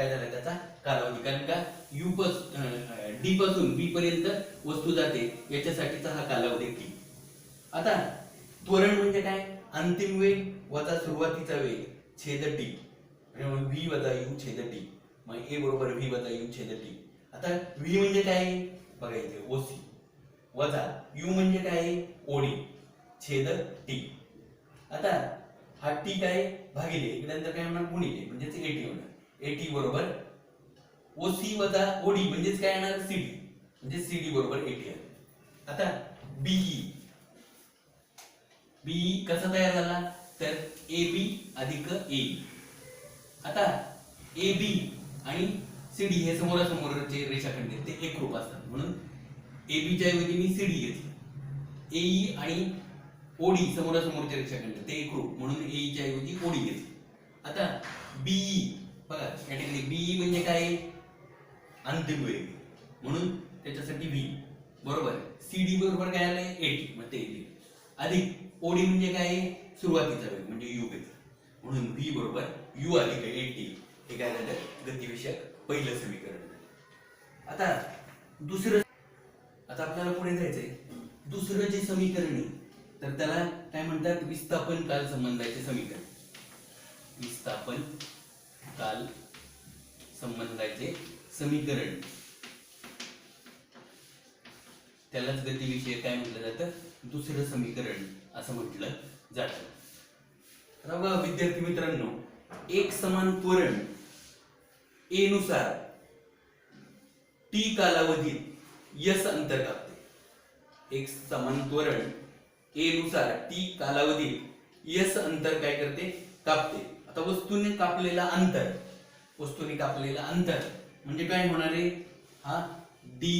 Speaker 1: झाला त्याचा कालावधी, कारण का यू डी पासून बी पर्यंत वस्तू जाते याच्यासाठीचा हा कालावधी टी. आता त्वरण म्हणजे काय, अंतिम वेग वजा सुरुवातीचा वेग छेद टी, म्हणजे व्ही वजा यू छेद टी, मग ए बरोबर व्ही वजा यू छेद टी. आता व्ही म्हणजे काय बघायचे ओसी वजा यू म्हणजे काय ओडी छेद टी. आता हा टी काय भागिले नंतर काय होणार गुणिले म्हणजेच 80 होणार. 80 बरोबर ओसी वजा ओडी म्हणजेच काय येणार सीडी, म्हणजे सीडी बरोबर 80 आहे. आता बीई, बीई कसा तयार झाला तर ए बी अधिक ए. आता ए बी आणि सीडी हे समोरासमोरचे रेषाखंड आहेत ते एकरूप असतात, म्हणून ए बी च्या ऐवजी मी सीडी घेतली. एई आणि ओडी समोरासमोरचे रेषाखंड ते एकरूप, म्हणून एई च्या ऐवजी ओडी घेतली. आता बीई बघा या ठिकाणी बीई म्हणजे काय अंतिम वेग, म्हणून त्याच्यासाठी व्ही बरोबर सीडी बरोबर काय आलंय 80, मग ते 80 अधिक ओडी म्हणजे काय सुरुवातीचा वेग म्हणजे यू घेतला, म्हणून व्ही बरोबर यू अधिक 80 हे काय झालं गतिविषयक पहिलं समीकरण. आता दुसरं, आता आपल्याला पुढे जायचंय. दुसरं जे समीकरण आहे तर त्याला काय म्हणतात विस्थापन काल संबंधाचे समीकरण. विस्थापन काल संबंधाचे समीकरण त्यालाच गतिविषय काय म्हटलं जातं दुसरं समीकरण असं म्हटलं जातं. आता बघा विद्यार्थी मित्रांनो, एक समान त्वरण ए नुसार टी कालावधीत यस अंतर कापते. एक समान त्वरण ए नुसार टी कालावधीत यस अंतर काय करते कापते. आता वस्तूने कापलेला अंतर म्हणजे काय होणार आहे हा डी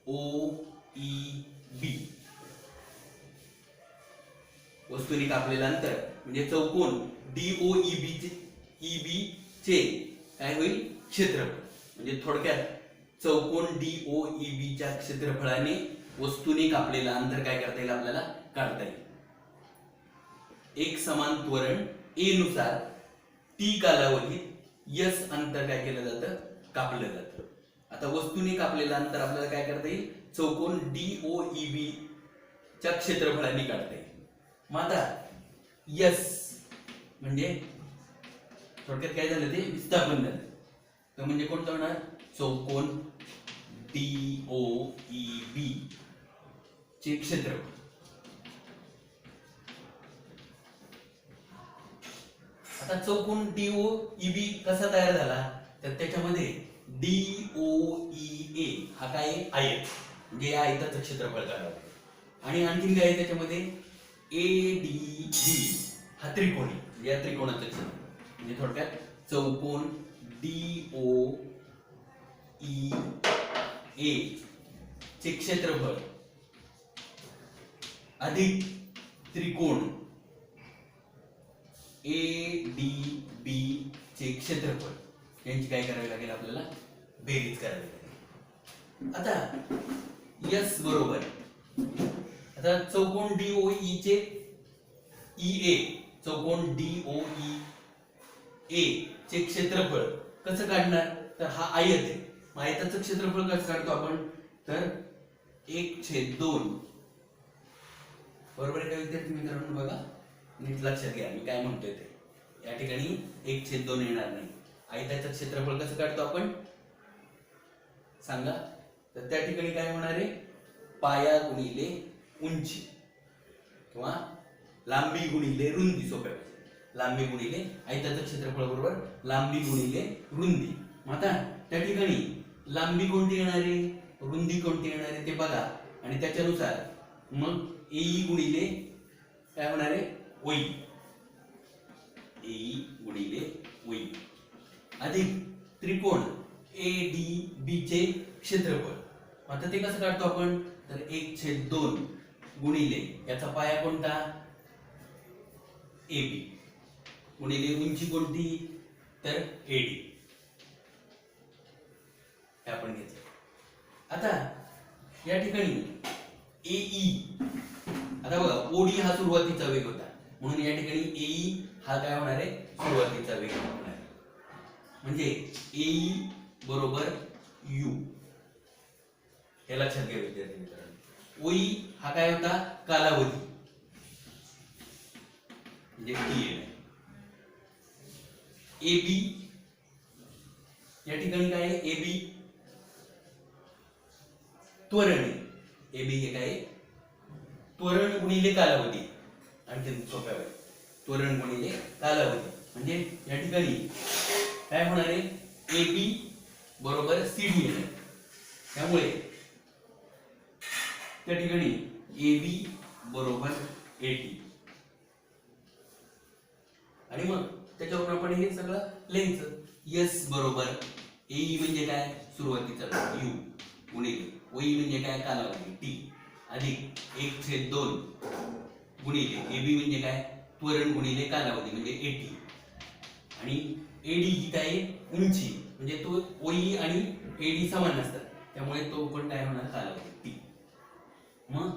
Speaker 1: ओ ई बी. वस्तूने कापलेला अंतर म्हणजे चौकोन DOEB चे काय होईल क्षेत्रफळ. म्हणजे थोडक्यात चौकोन DOEB च्या क्षेत्रफळाने वस्तूने कापलेला अंतर काय करता येईल आपल्याला काढता येईल. एक समान त्वरण ए नुसार टी कालावधीत यस अंतर काय केलं जातं कापलं जातं. आता वस्तूने कापलेलं अंतर आपल्याला काय करता येईल चौकोन DOEB च्या क्षेत्रफळाने काढता येईल. मग आता यस म्हणजे थोडक्यात काय झालं ते विस्थापन झालं. तर म्हणजे कोणतं होणार चौकोन DOEB चे क्षेत्रफळ. आता चौकोन DOEB कसा तयार झाला तर त्याच्यामध्ये DOEA हा काय आयत म्हणजे या आयताचं क्षेत्रफळ काढावं आणि आणखीन काय आहे त्याच्यामध्ये ADB हा त्रिकोण आहे. या त्रिकोणाचं क्षेत्रफळ म्हणजे थोडक्यात चौकोन DOEA चे क्षेत्रफळ अधिक त्रिकोण ADB चे क्षेत्रफळ यांची काय करावी लागेल आपल्याला बेरीज करावी लागेल. आता S बरोबर आता चौकोन DOE चे EA चौकोन DOEA चे क्षेत्रफळ कसं काढणार तर हा आयत आहे. आयताचं क्षेत्रफळ कसं काढतो आपण तर 1/2 बरोबर आहे का विद्यार्थी मित्रांनो. बघा नीट लक्षात घ्या मी काय म्हणतोय ते. या ठिकाणी 1/2 येणार नाही. आयताचं क्षेत्रफळ कसं काढतो आपण सांगा तर त्या ठिकाणी काय होणार आहे पाया गुणिले उंची किंवा लांबी गुणिले रुंदी. सोप्या लांबी गुणिले आयताचं क्षेत्रफळ बरोबर लांबी गुणिले रुंदी. मग आता त्या ठिकाणी लांबी कोणती येणार आहे रुंदी कोणती येणार आहे ते बघा आणि त्याच्यानुसार मग AE गुणिले काय होणार आहे OE AE गुणिले OE अधिक त्रिकोण ADB चे क्षेत्रफळ. आता ते कसं काढतो आपण तर 1/2 गुणिले याचा पाया कोणता AB गुणिले उंची कोणती तर AD हे आपण घेतलं. आता या ठिकाणी AE आता बघा OD हा सुरुवातीचा वेग होता म्हणून या ठिकाणी AE हा काय होणार आहे सुरुवातीचा वेग होणार आहे. म्हणजे AE बरोबर U हे लक्षात घ्या विद्यार्थी मित्रांनो. OE हा काय होता कालावधी म्हणजे T. AB या ठिकाणी काय आहे AB त्वरण आहे. AB हे काय त्वरण गुणिले कालावधी. आणखी सोप्या वेळ त्वरण गुणिले कालावधी म्हणजे या ठिकाणी काय होणार आहे AB बरोबर CD येणार. त्यामुळे त्या ठिकाणी AB बरोबर AT आणि मग त्याच्यावर आपण हे सगळं लिहायचं. S बरोबर AE म्हणजे काय सुरुवातीचा U गुणिले OE म्हणजे काय कालावधी T अधिक 1/2 गुणिले AB म्हणजे काय त्वरण गुणिले कालावधी म्हणजे AT आणि AD ही काय उंची म्हणजे तो OE आणि AD समान असतात त्यामुळे तो पण काय होणार कालावधी T. मग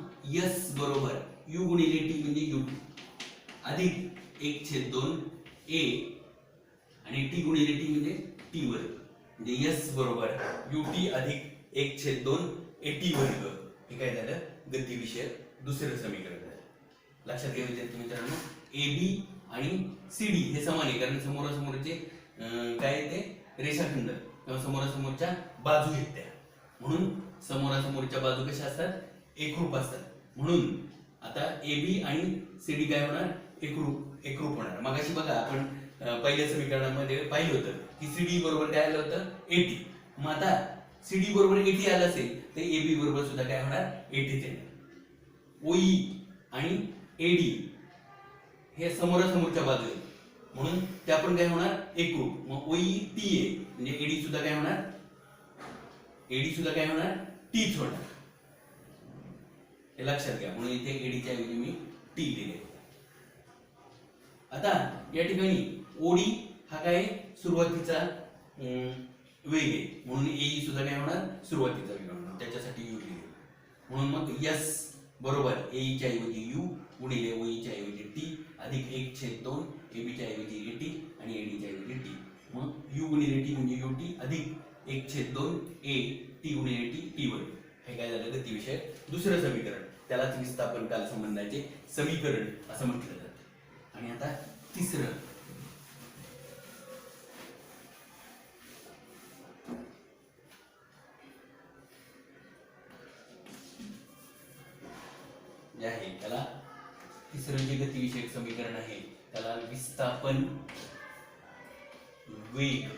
Speaker 1: S बरोबर U गुणिले T म्हणजे UT अधिक 1/2 A आणि T गुणिले T म्हणजे T वर्ग म्हणजे S बरोबर UT अधिक 1/2 AT वर्ग. हे काय झालं गतीविषयक दुसरं समीकरण झालं. लक्षात घ्या विद्यार्थी मित्रांनो AB आणि CD हे समान आहे कारण समोरासमोरचे काय ते रेषाखंड किंवा समोरासमोरच्या बाजू आहेत त्या म्हणून समोरासमोरच्या बाजू कशा असतात एकरूप असतात म्हणून आता AB आणि CD काय होणार एकरूप होणार. मगाशी बघा आपण पहिल्या समीकरणामध्ये पाहिलं होतं की CD बरोबर काय आलं होतं 80. मग आता CD बरोबर 80 आलं असेल तर AB बरोबर सुद्धा काय होणार 80 येणार. OE आणि AD हे समोरासमोरच्या बाजू आहेत म्हणून त्या पण काय होणार एकरूप. मग OE T आहे म्हणजे AD सुद्धा काय होणार Tच होणार. हे लक्षात घ्या म्हणून इथे AD च्या ऐवजी मी T दिले. आता या ठिकाणी OD हा काय सुरुवातीचा वेग आहे म्हणून AE सुद्धा काय होणार सुरुवातीचा वेग होणार त्याच्यासाठी U लिहिले. म्हणून मग S बरोबर AE च्या ऐवजी U गुणिले OE च्या ऐवजी T अधिक 1/2 AB च्या ऐवजी AT आणि AD च्या ऐवजी T. मग U गुणिले T म्हणजे UT अधिक 1/2 A T गुणिले T वर्ग. हे काय झालं गतीविषयक दुसरं समीकरण त्यालाच विस्थापन काल संबंधाचे समीकरण असं म्हटलं जातं. आणि आता तिसरं जे आहे त्याला तिसरं जे गतीविषयक समीकरण आहे त्याला विस्थापन वेग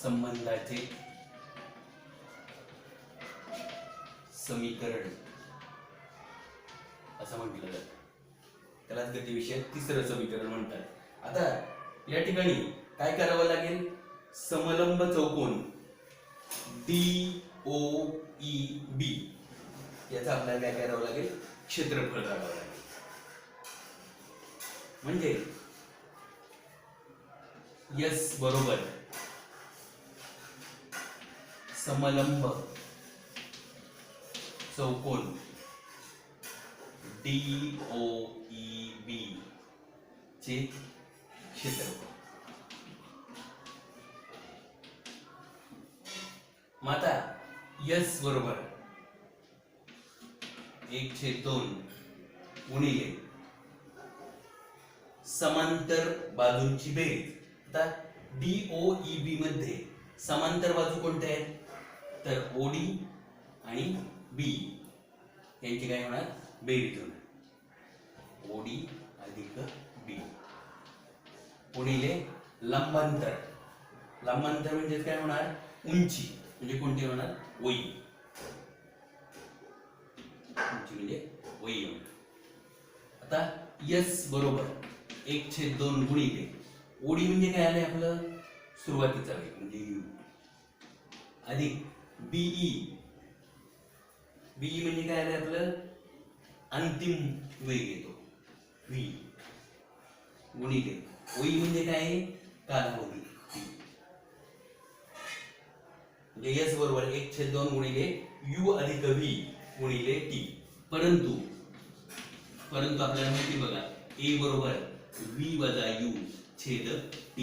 Speaker 1: संबंधाचे समीकरण असं म्हटलं जातं. त्यालाच गतिविषयक तिसरं समीकरण म्हणतात. आता या ठिकाणी काय करावं लागेल? समलंब चौकोन DOEB याचा आपल्याला काय करावं लागेल? क्षेत्रफळ काढावं लागेल. म्हणजे S बरोबर समलंब चौकोन DOEB चे क्षेत्रफळ. मग आता S बरोबर 1/2 गुणिले समांतर बाजूंची बेरीज. आता DOEB मध्ये समांतर बाजू कोणत्या आहेत? तर OD आणि B यांची काय होणार? बेरीज होणार. OD अधिक B गुणिले लंबांतर. लंबांतर म्हणजे काय होणार? उंची म्हणजे कोणती होणार? OE. उंची म्हणजे OE होणार. आता S बरोबर 1/2 गुणिले OD म्हणजे काय आलंय आपलं? सुरुवातीचा वेग म्हणजे U अधिक BE. BE म्हणजे काय आलंय आपलं? अंतिम वेग येतो V गुणिले OE म्हणजे काय आहे? कालावधी T. म्हणजे S बरोबर 1/2 गुणिले U अधिक V गुणिले T. परंतु आपल्याला माहिती बघा, A बरोबर V वजा U छेद T.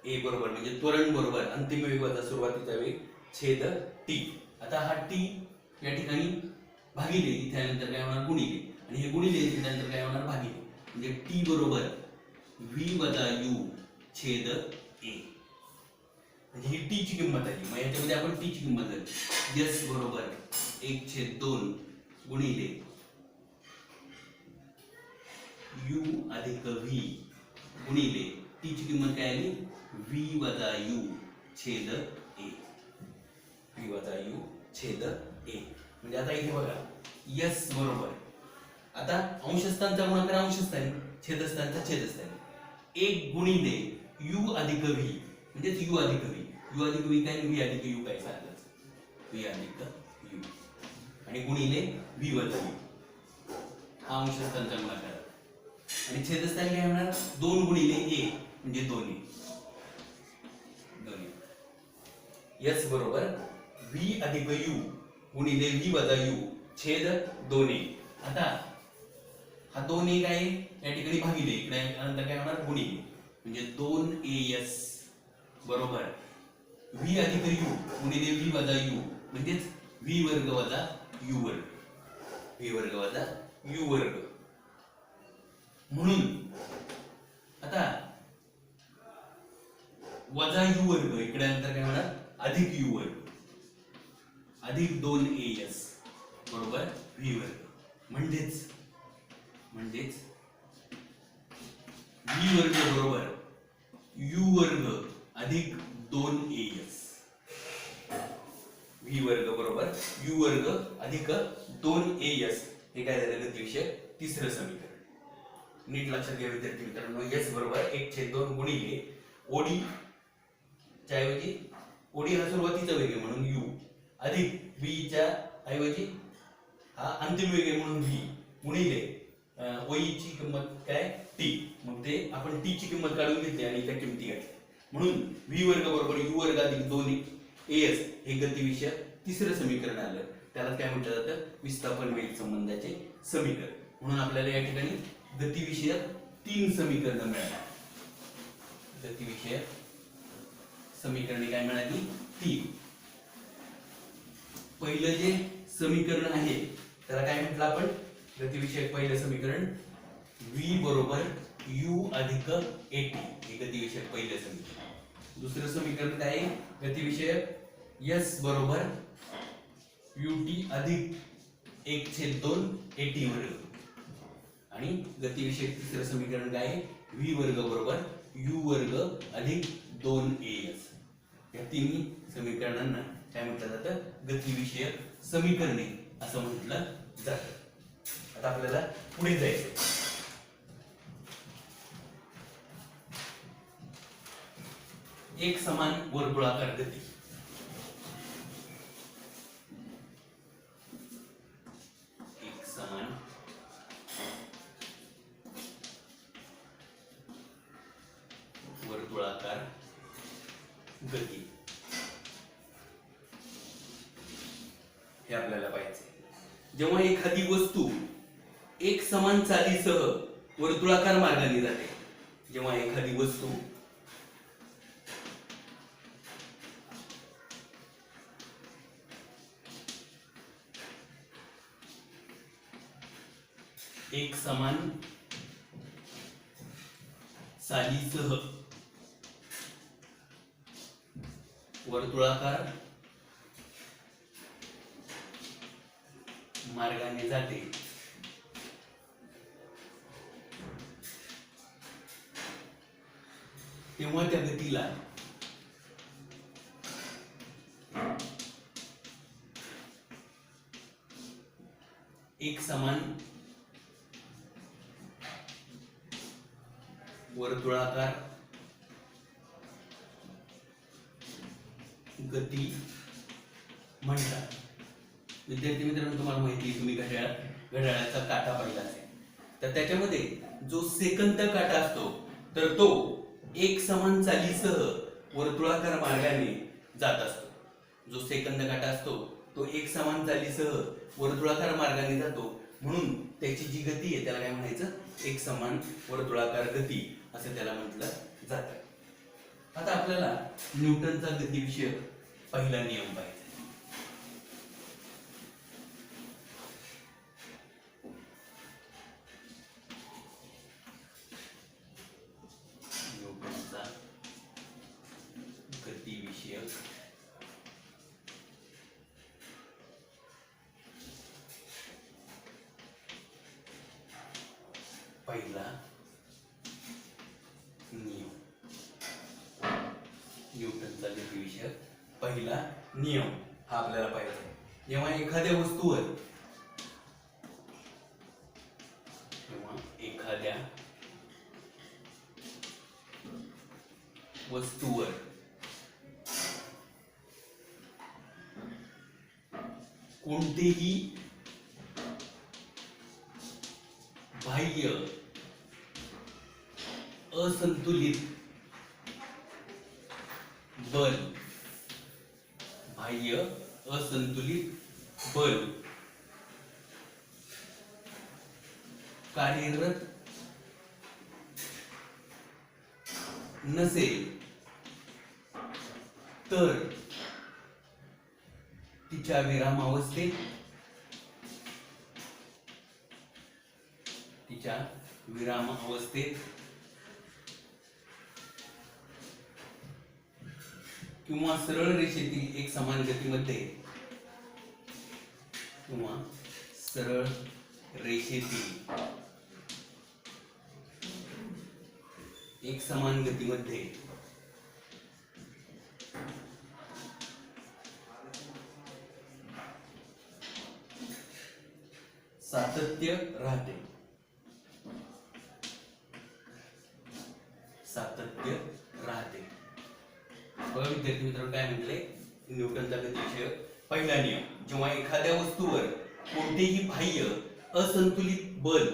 Speaker 1: A बरोबर म्हणजे त्वरण बरोबर अंतिम वेग वजा सुरुवातीचा वेग छेद T. आता हा T या ठिकाणी भागिले, इथे काय होणार? गुणिले, आणि हे गुणिले त्यानंतर काय होणार? भागिले. म्हणजे T बरोबर V वजा U छेद A. म्हणजे ही T ची किंमत आहे. मग याच्यामध्ये आपण T ची किंमत झाली. S बरोबर 1/2 गुणिले U अधिक V गुणिले T ची किंमत काय आली? V वजा U छेद A. V वजा U छेद A. म्हणजे आता इथे बघा, S बरोबर, आता अंशस्थानचा गुणाकार अंशस्थानी, छेदस्थानचा छेदस्थानी. 1 गुणिले U अधिक V म्हणजे U अधिक V. U अधिक V काय? V अधिक U काय सांगायचं? V अधिक U आणि गुणिले V वजा U. हा अंशस्थानचा गुणाकार. आणि छेदस्थानी काय होणार? 2 गुणिले A म्हणजे 2A. S बरोबर V अधिक U गुणिले V वजा U छेद 2A. आता हा 2A काय? या ठिकाणी भागिले, इकडे नंतर काय होणार? गुणिले, म्हणजे 2AS बरोबर V अधिक U गुणिले V वजा U म्हणजेच V वर्ग वजा U वर्ग. V वर्ग वजा U वर्ग. म्हणून आता वजा U वर्ग, इकडे नंतर काय होणार? अधिक U वर्ग अधिक 2AS बरोबर V वर्ग. म्हणजेच V वर्ग बरोबर U वर्ग अधिक 2AS. V वर्ग बरोबर U वर्ग अधिक 2AS. हे काय झालं? गतिविषयक तिसरं समीकरण. नीट लक्षात घ्या विद्यार्थी मित्रांनो. S बरोबर 1/2 गुणिले OD च्या ऐवजी OD हा सुरुवातीचा वेग आहे म्हणून U अधिक V च्या ऐवजी हा अंतिम वेग आहे म्हणून V गुणिले OE ची किंमत काय? T. मग ते आपण T ची किंमत काढून घेतली आणि त्या किमती घातल्या. म्हणून V वर्ग बरोबर U वर्ग अधिक 2AS हे गतिविषयक तिसरं समीकरण आलं. त्याला काय म्हटलं जातं? विस्थापन वेग संबंधाचे समीकरण. म्हणून आपल्याला या ठिकाणी गतिविषयक 3 समीकरणं मिळाली. गतिविषयक समीकरणे काय मिळाली? 3. पहिलं जे समीकरण आहे त्याला काय म्हटलं आपण? गतिविषयक पहिलं समीकरण V बरोबर U अधिक AT हे गतिविषयक पहिलं समीकरण. दुसरं समीकरण काय आहे? गतिविषयक S बरोबर UT अधिक 1/2 AT वर्ग. आणि गतिविषयक तिसरं समीकरण काय आहे? V वर्ग बरोबर U वर्ग अधिक 2AS. या तिन्ही समीकरणांना काय म्हटलं जातं, गतिविषयक समीकरणे असं म्हटलं जातं. आता आपल्याला पुढे जायचं. एक समान वर्तुळाकार गती. एक समान वर्तुळाकार गती हे आपल्याला पाहिजे. जेव्हा एखादी वस्तू एक समान चालीसह वर्तुळाकार मार्गाने जाते, जेव्हा एखादी वस्तू एक समान चालीसह वर्तुळाकार मार्गाने जाते, तेव्हा त्या गतीला एक समान वर्तुळाकार गती म्हणतात. विद्यार्थी मित्रांनो, तुम्हाला माहिती आहे, तुम्ही घड्याळाचा काटा पाहिला असेल, तर त्याच्यामध्ये जो सेकंद काटा असतो तर तो एक समान चालीसह वर्तुळाकार मार्गाने जात असतो. जो सेकंद काटा असतो तो एक समान चालीसह वर्तुळाकार मार्गाने जातो, म्हणून त्याची जी गती आहे त्याला काय म्हणायचं, एक समान वर्तुळाकार गती असं त्याला म्हटलं जातं. आता आपल्याला न्यूटनचा गतिविषयक पहिला नियम पाहिजे. न्यूटनचा गतिविषयक पहिला नियम. न्यूटनचा गतिविषयक पहिला नियम हा आपल्याला पाहिजे. जेव्हा एखाद्या वस्तूवर कोणतेही बाह्य असंतुलित बल कार्यरत नसेल तर तिच्या विरामावस्थेत किंवा सरळ रेषेतील एक समान गतीमध्ये सातत्य राहते. बघा विद्यार्थी मित्रांनो, काय म्हटले, न्यूटनचा गतिविषयक पहिला नियम. जेव्हा एखाद्या वस्तूवर कोणतेही बाह्य असंतुलित बल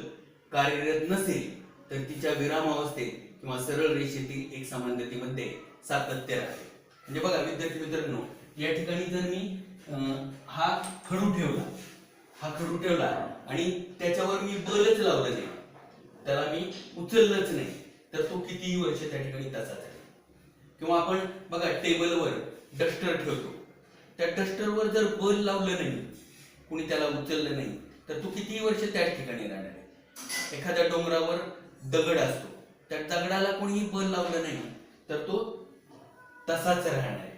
Speaker 1: कार्यरत नसेल तर तिच्या विरामावस्थेत किंवा सरळ रेषेतील एक समान गतीमध्ये सातत्य राहते. म्हणजे बघा विद्यार्थी मित्रांनो, या ठिकाणी जर मी हा खडू ठेवला आणि त्याच्यावर मी बलच लावलं नाही, त्याला मी उचललंच नाही, तर तो कितीही वर्ष त्या ठिकाणी तसाच आहे. किंवा आपण बघा टेबलवर डस्टर ठेवतो, त्या डस्टरवर जर बल लावलं नाही, कुणी त्याला उचललं नाही, तर तो कितीही वर्ष त्याच ठिकाणी राहणार आहे. एखाद्या डोंगरावर दगड असतो, त्या दगडाला कोणीही बल लावलं नाही तर तो तसाच राहणार आहे.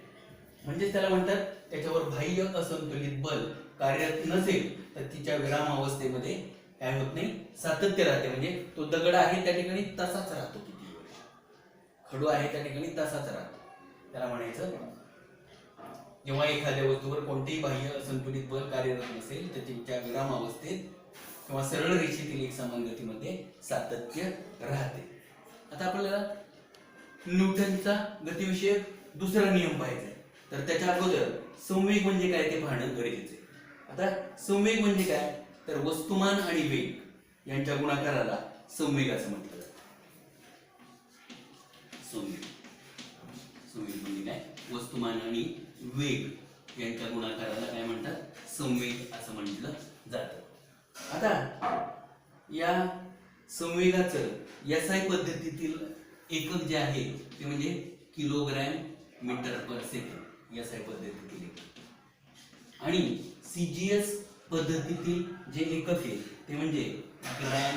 Speaker 1: म्हणजे त्याला म्हणतात, त्याच्यावर बाह्य असंतुलित बल कार्यरत नसेल तर तिच्या विरामावस्थेमध्ये काय होत नाही, सातत्य राहते. म्हणजे तो दगड आहे त्या ठिकाणी तसाच राहतो, किती वर्ष खडू आहे त्या ठिकाणी तसाच राहतो. त्याला म्हणायचं जेव्हा एखाद्या वस्तूवर कोणतेही बाह्य असंतुलित बल कार्यरत नसेल तर त्या विरामावस्थेत किंवा सरळ रेषेतील एकसमान गतीमध्ये सातत्य राहते. आता आपल्याला न्यूटनचा गतिविषयक दुसरा नियम पाहायचा आहे, तर त्याच्या अगोदर संवेग म्हणजे काय ते पाहणं गरजेचं आहे. आता संवेग म्हणजे काय, तर वस्तुमान आणि वेग यांच्या गुणाकाराला संवेग असं म्हटलं जातं. संवेग म्हणजे काय, वस्तुमान आणि वेग यांच्या गुणाकाराला काय म्हणतात, संवेग असं म्हटलं जातं. आता या संवेगाचं SI पद्धतीतील एकक जे आहे ते म्हणजे किलोग्रॅम मीटर पर सेकंड SI पद्धतीतील एकक, आणि CGS पद्धतीतील जे एकक आहे ते म्हणजे ग्रॅम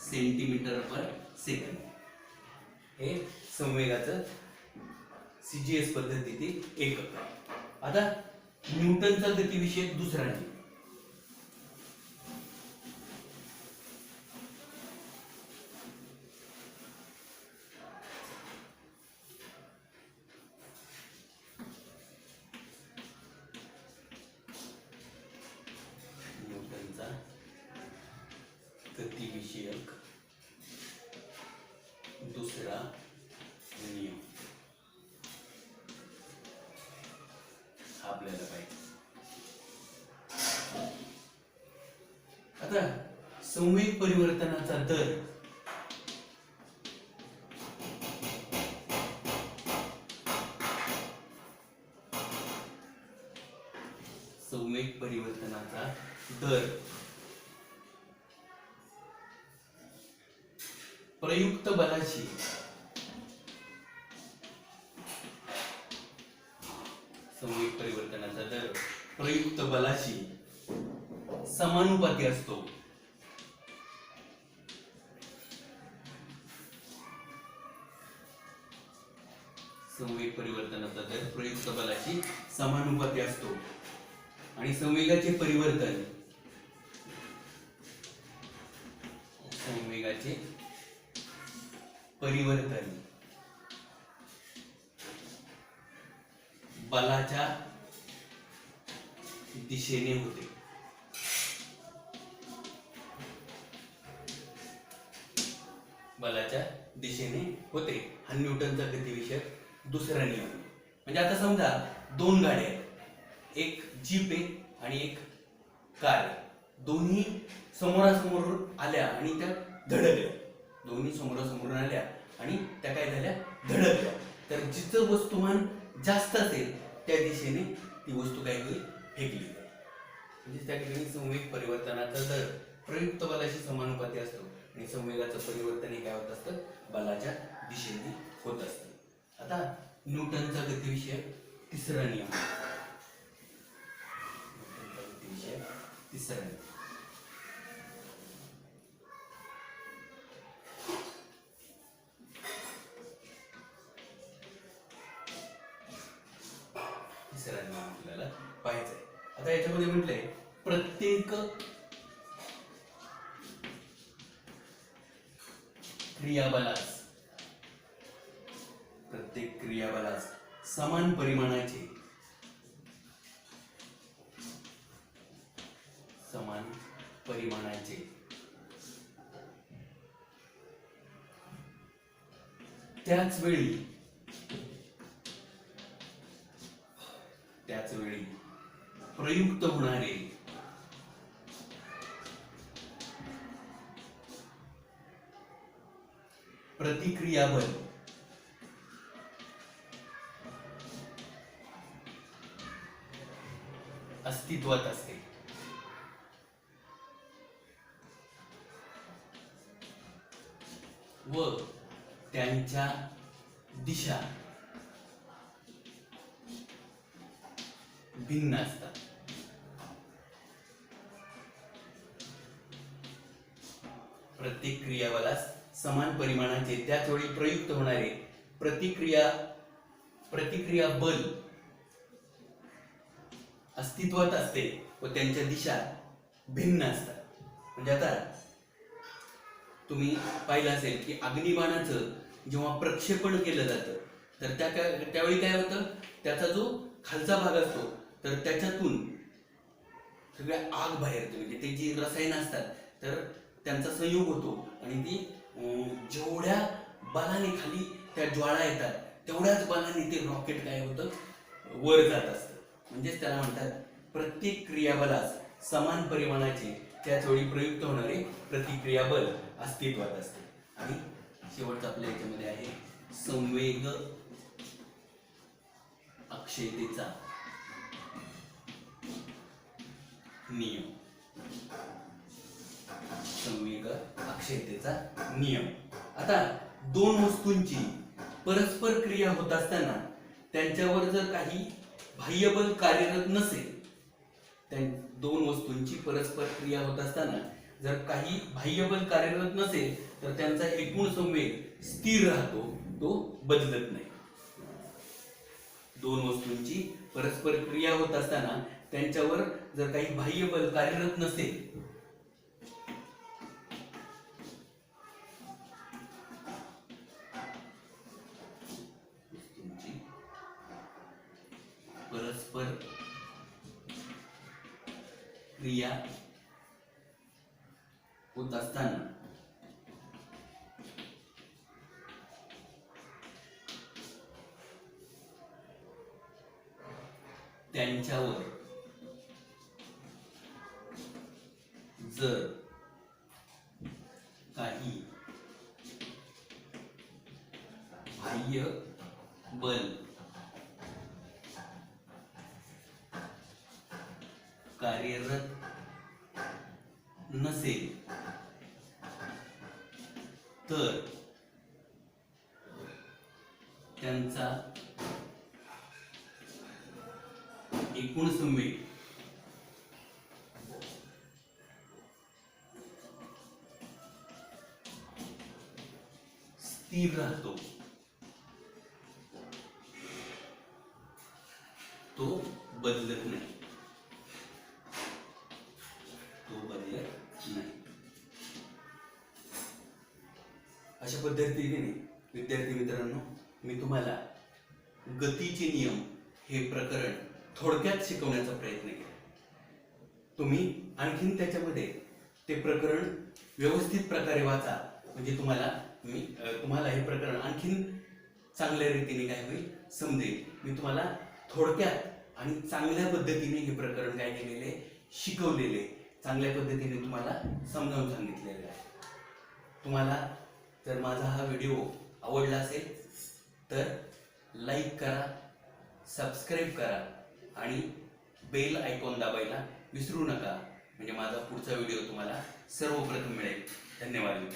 Speaker 1: सेंटीमीटर पर सेकंड. हे संवेगाचं CGS पद्धतीतील एकक. आता न्यूटनचा गतिविषयक दुसरा नियम. न्यूटनचा गतिविषयक दुसरा नियम आपल्याला पाहिजे. आता संवेग परिवर्तनाचा दर संवेग परिवर्तनाचा दर प्रयुक्त बलाशी संवेग परिवर्तनाचा दर प्रयुक्त बलाशी समानुपाती असतो. संवेग परिवर्तनाचा दर प्रयुक्त बलाशी समानुपाती असतो आणि संवेगाचे परिवर्तन बलाच्या दिशेने होते. बलाच्या दिशेने होते हा न्यूटनचा गतिविषयक दुसरा नियम. म्हणजे आता समजा दोन गाड्या आहेत, एक जीप आहे आणि एक कार आहे. दोन्ही समोरासमोर आल्या आणि त्या धडकल्या. दोन्ही समोरासमोर आल्या आणि त्या काय झाल्या, धडकल्या. तर जिचं वस्तुमान जास्त असेल त्या दिशेने ती वस्तू काय होईल, फेकली जाईल. म्हणजे त्या ठिकाणी संवेग परिवर्तनाचा दर प्रयुक्त बलाशी समानुपाती असतो आणि संवेगाचं परिवर्तन हे काय होत असतं, बलाच्या दिशेने होत असतं. आता न्यूटनचा गतिविषयक तिसरा नियम. तिसरा नियम आपल्याला पाहायचंय. आता याच्यामध्ये म्हटलंय प्रत्येक क्रियाबलास समान परिमाणाचे त्याच वेळी प्रयुक्त होणारे प्रतिक्रियाबल अस्तित्वात असते. व त्यांच्या दिशा भिन्न असतात. प्रत्येक क्रियाबलास समान परिमाणाचे त्याच वेळी प्रयुक्त होणारे प्रतिक्रिया बल अस्तित्वात असते व त्यांच्या दिशा भिन्न असतात. म्हणजे आता तुम्ही पाहिलं असेल की अग्निबाणाचं जेव्हा प्रक्षेपण केलं जातं तर त्यावेळी काय होतं, त्याचा जो खालचा भाग असतो तर त्याच्यातून सगळ्या आग बाहेर येते, म्हणजे ते जी रसायनं असतात तर त्यांचा संयोग होतो आणि ती जेवढ्या बलाने खाली त्या ज्वाळा येतात तेवढ्याच बलाने ते रॉकेट काय होतं, वर जात असतं. म्हणजेच त्याला म्हणतात प्रत्येक क्रियाबलास समान परिमाणाचे त्याच वेळी प्रयुक्त होणारे प्रतिक्रियाबल अस्तित्वात असते. आणि शेवटचा आपल्या याच्यामध्ये आहे संवेग अक्षयतेचा नियम. संवेग अक्षयतेचा नियम. आता दोन वस्तूंची परस्पर क्रिया होत असताना त्यांच्यावर जर काही बाह्य बल कार्यरत नसेल, दोन वस्तूंची परस्पर क्रिया होत असताना जर काही बाह्य बल कार्यरत नसेल तर त्यांचा एकूण संवेग स्थिर राहतो, तो बदलत नाही. दोन वस्तूंची परस्पर क्रिया होत असताना त्यांच्यावर जर काही बाह्य बल कार्यरत नसेल परस्पर क्रिया होत असताना त्यांच्यावर जर काही बाह्य बल कार्यरत नसेल तर त्यांचा एकूण संवेग स्थिर राहतो, तो बदलत नाही. अशा पद्धतीने विद्यार्थी मित्रांनो मी तुम्हाला गतीचे नियम हे प्रकरण थोडक्यात शिकवण्याचा प्रयत्न केला. तुम्ही आणखीन त्याच्यामध्ये ते प्रकरण व्यवस्थित प्रकारे वाचा, म्हणजे तुम्हाला हे प्रकरण आणखीन चांगल्या रीतीने काय होईल समजेल. मी तुम्हाला थोडक्यात आणि चांगल्या पद्धतीने हे प्रकरण काय केलेले शिकवलेले, चांगल्या पद्धतीने तुम्हाला समजावून सांगितलेले आहे. तुम्हाला जर माझा हा व्हिडिओ आवडला असेल तर लाईक करा, सबस्क्राईब करा आणि बेल आयकॉन दाबायला विसरू नका, म्हणजे माझा पुढचा व्हिडिओ तुम्हाला सर्वप्रथम मिळेल. धन्यवाद.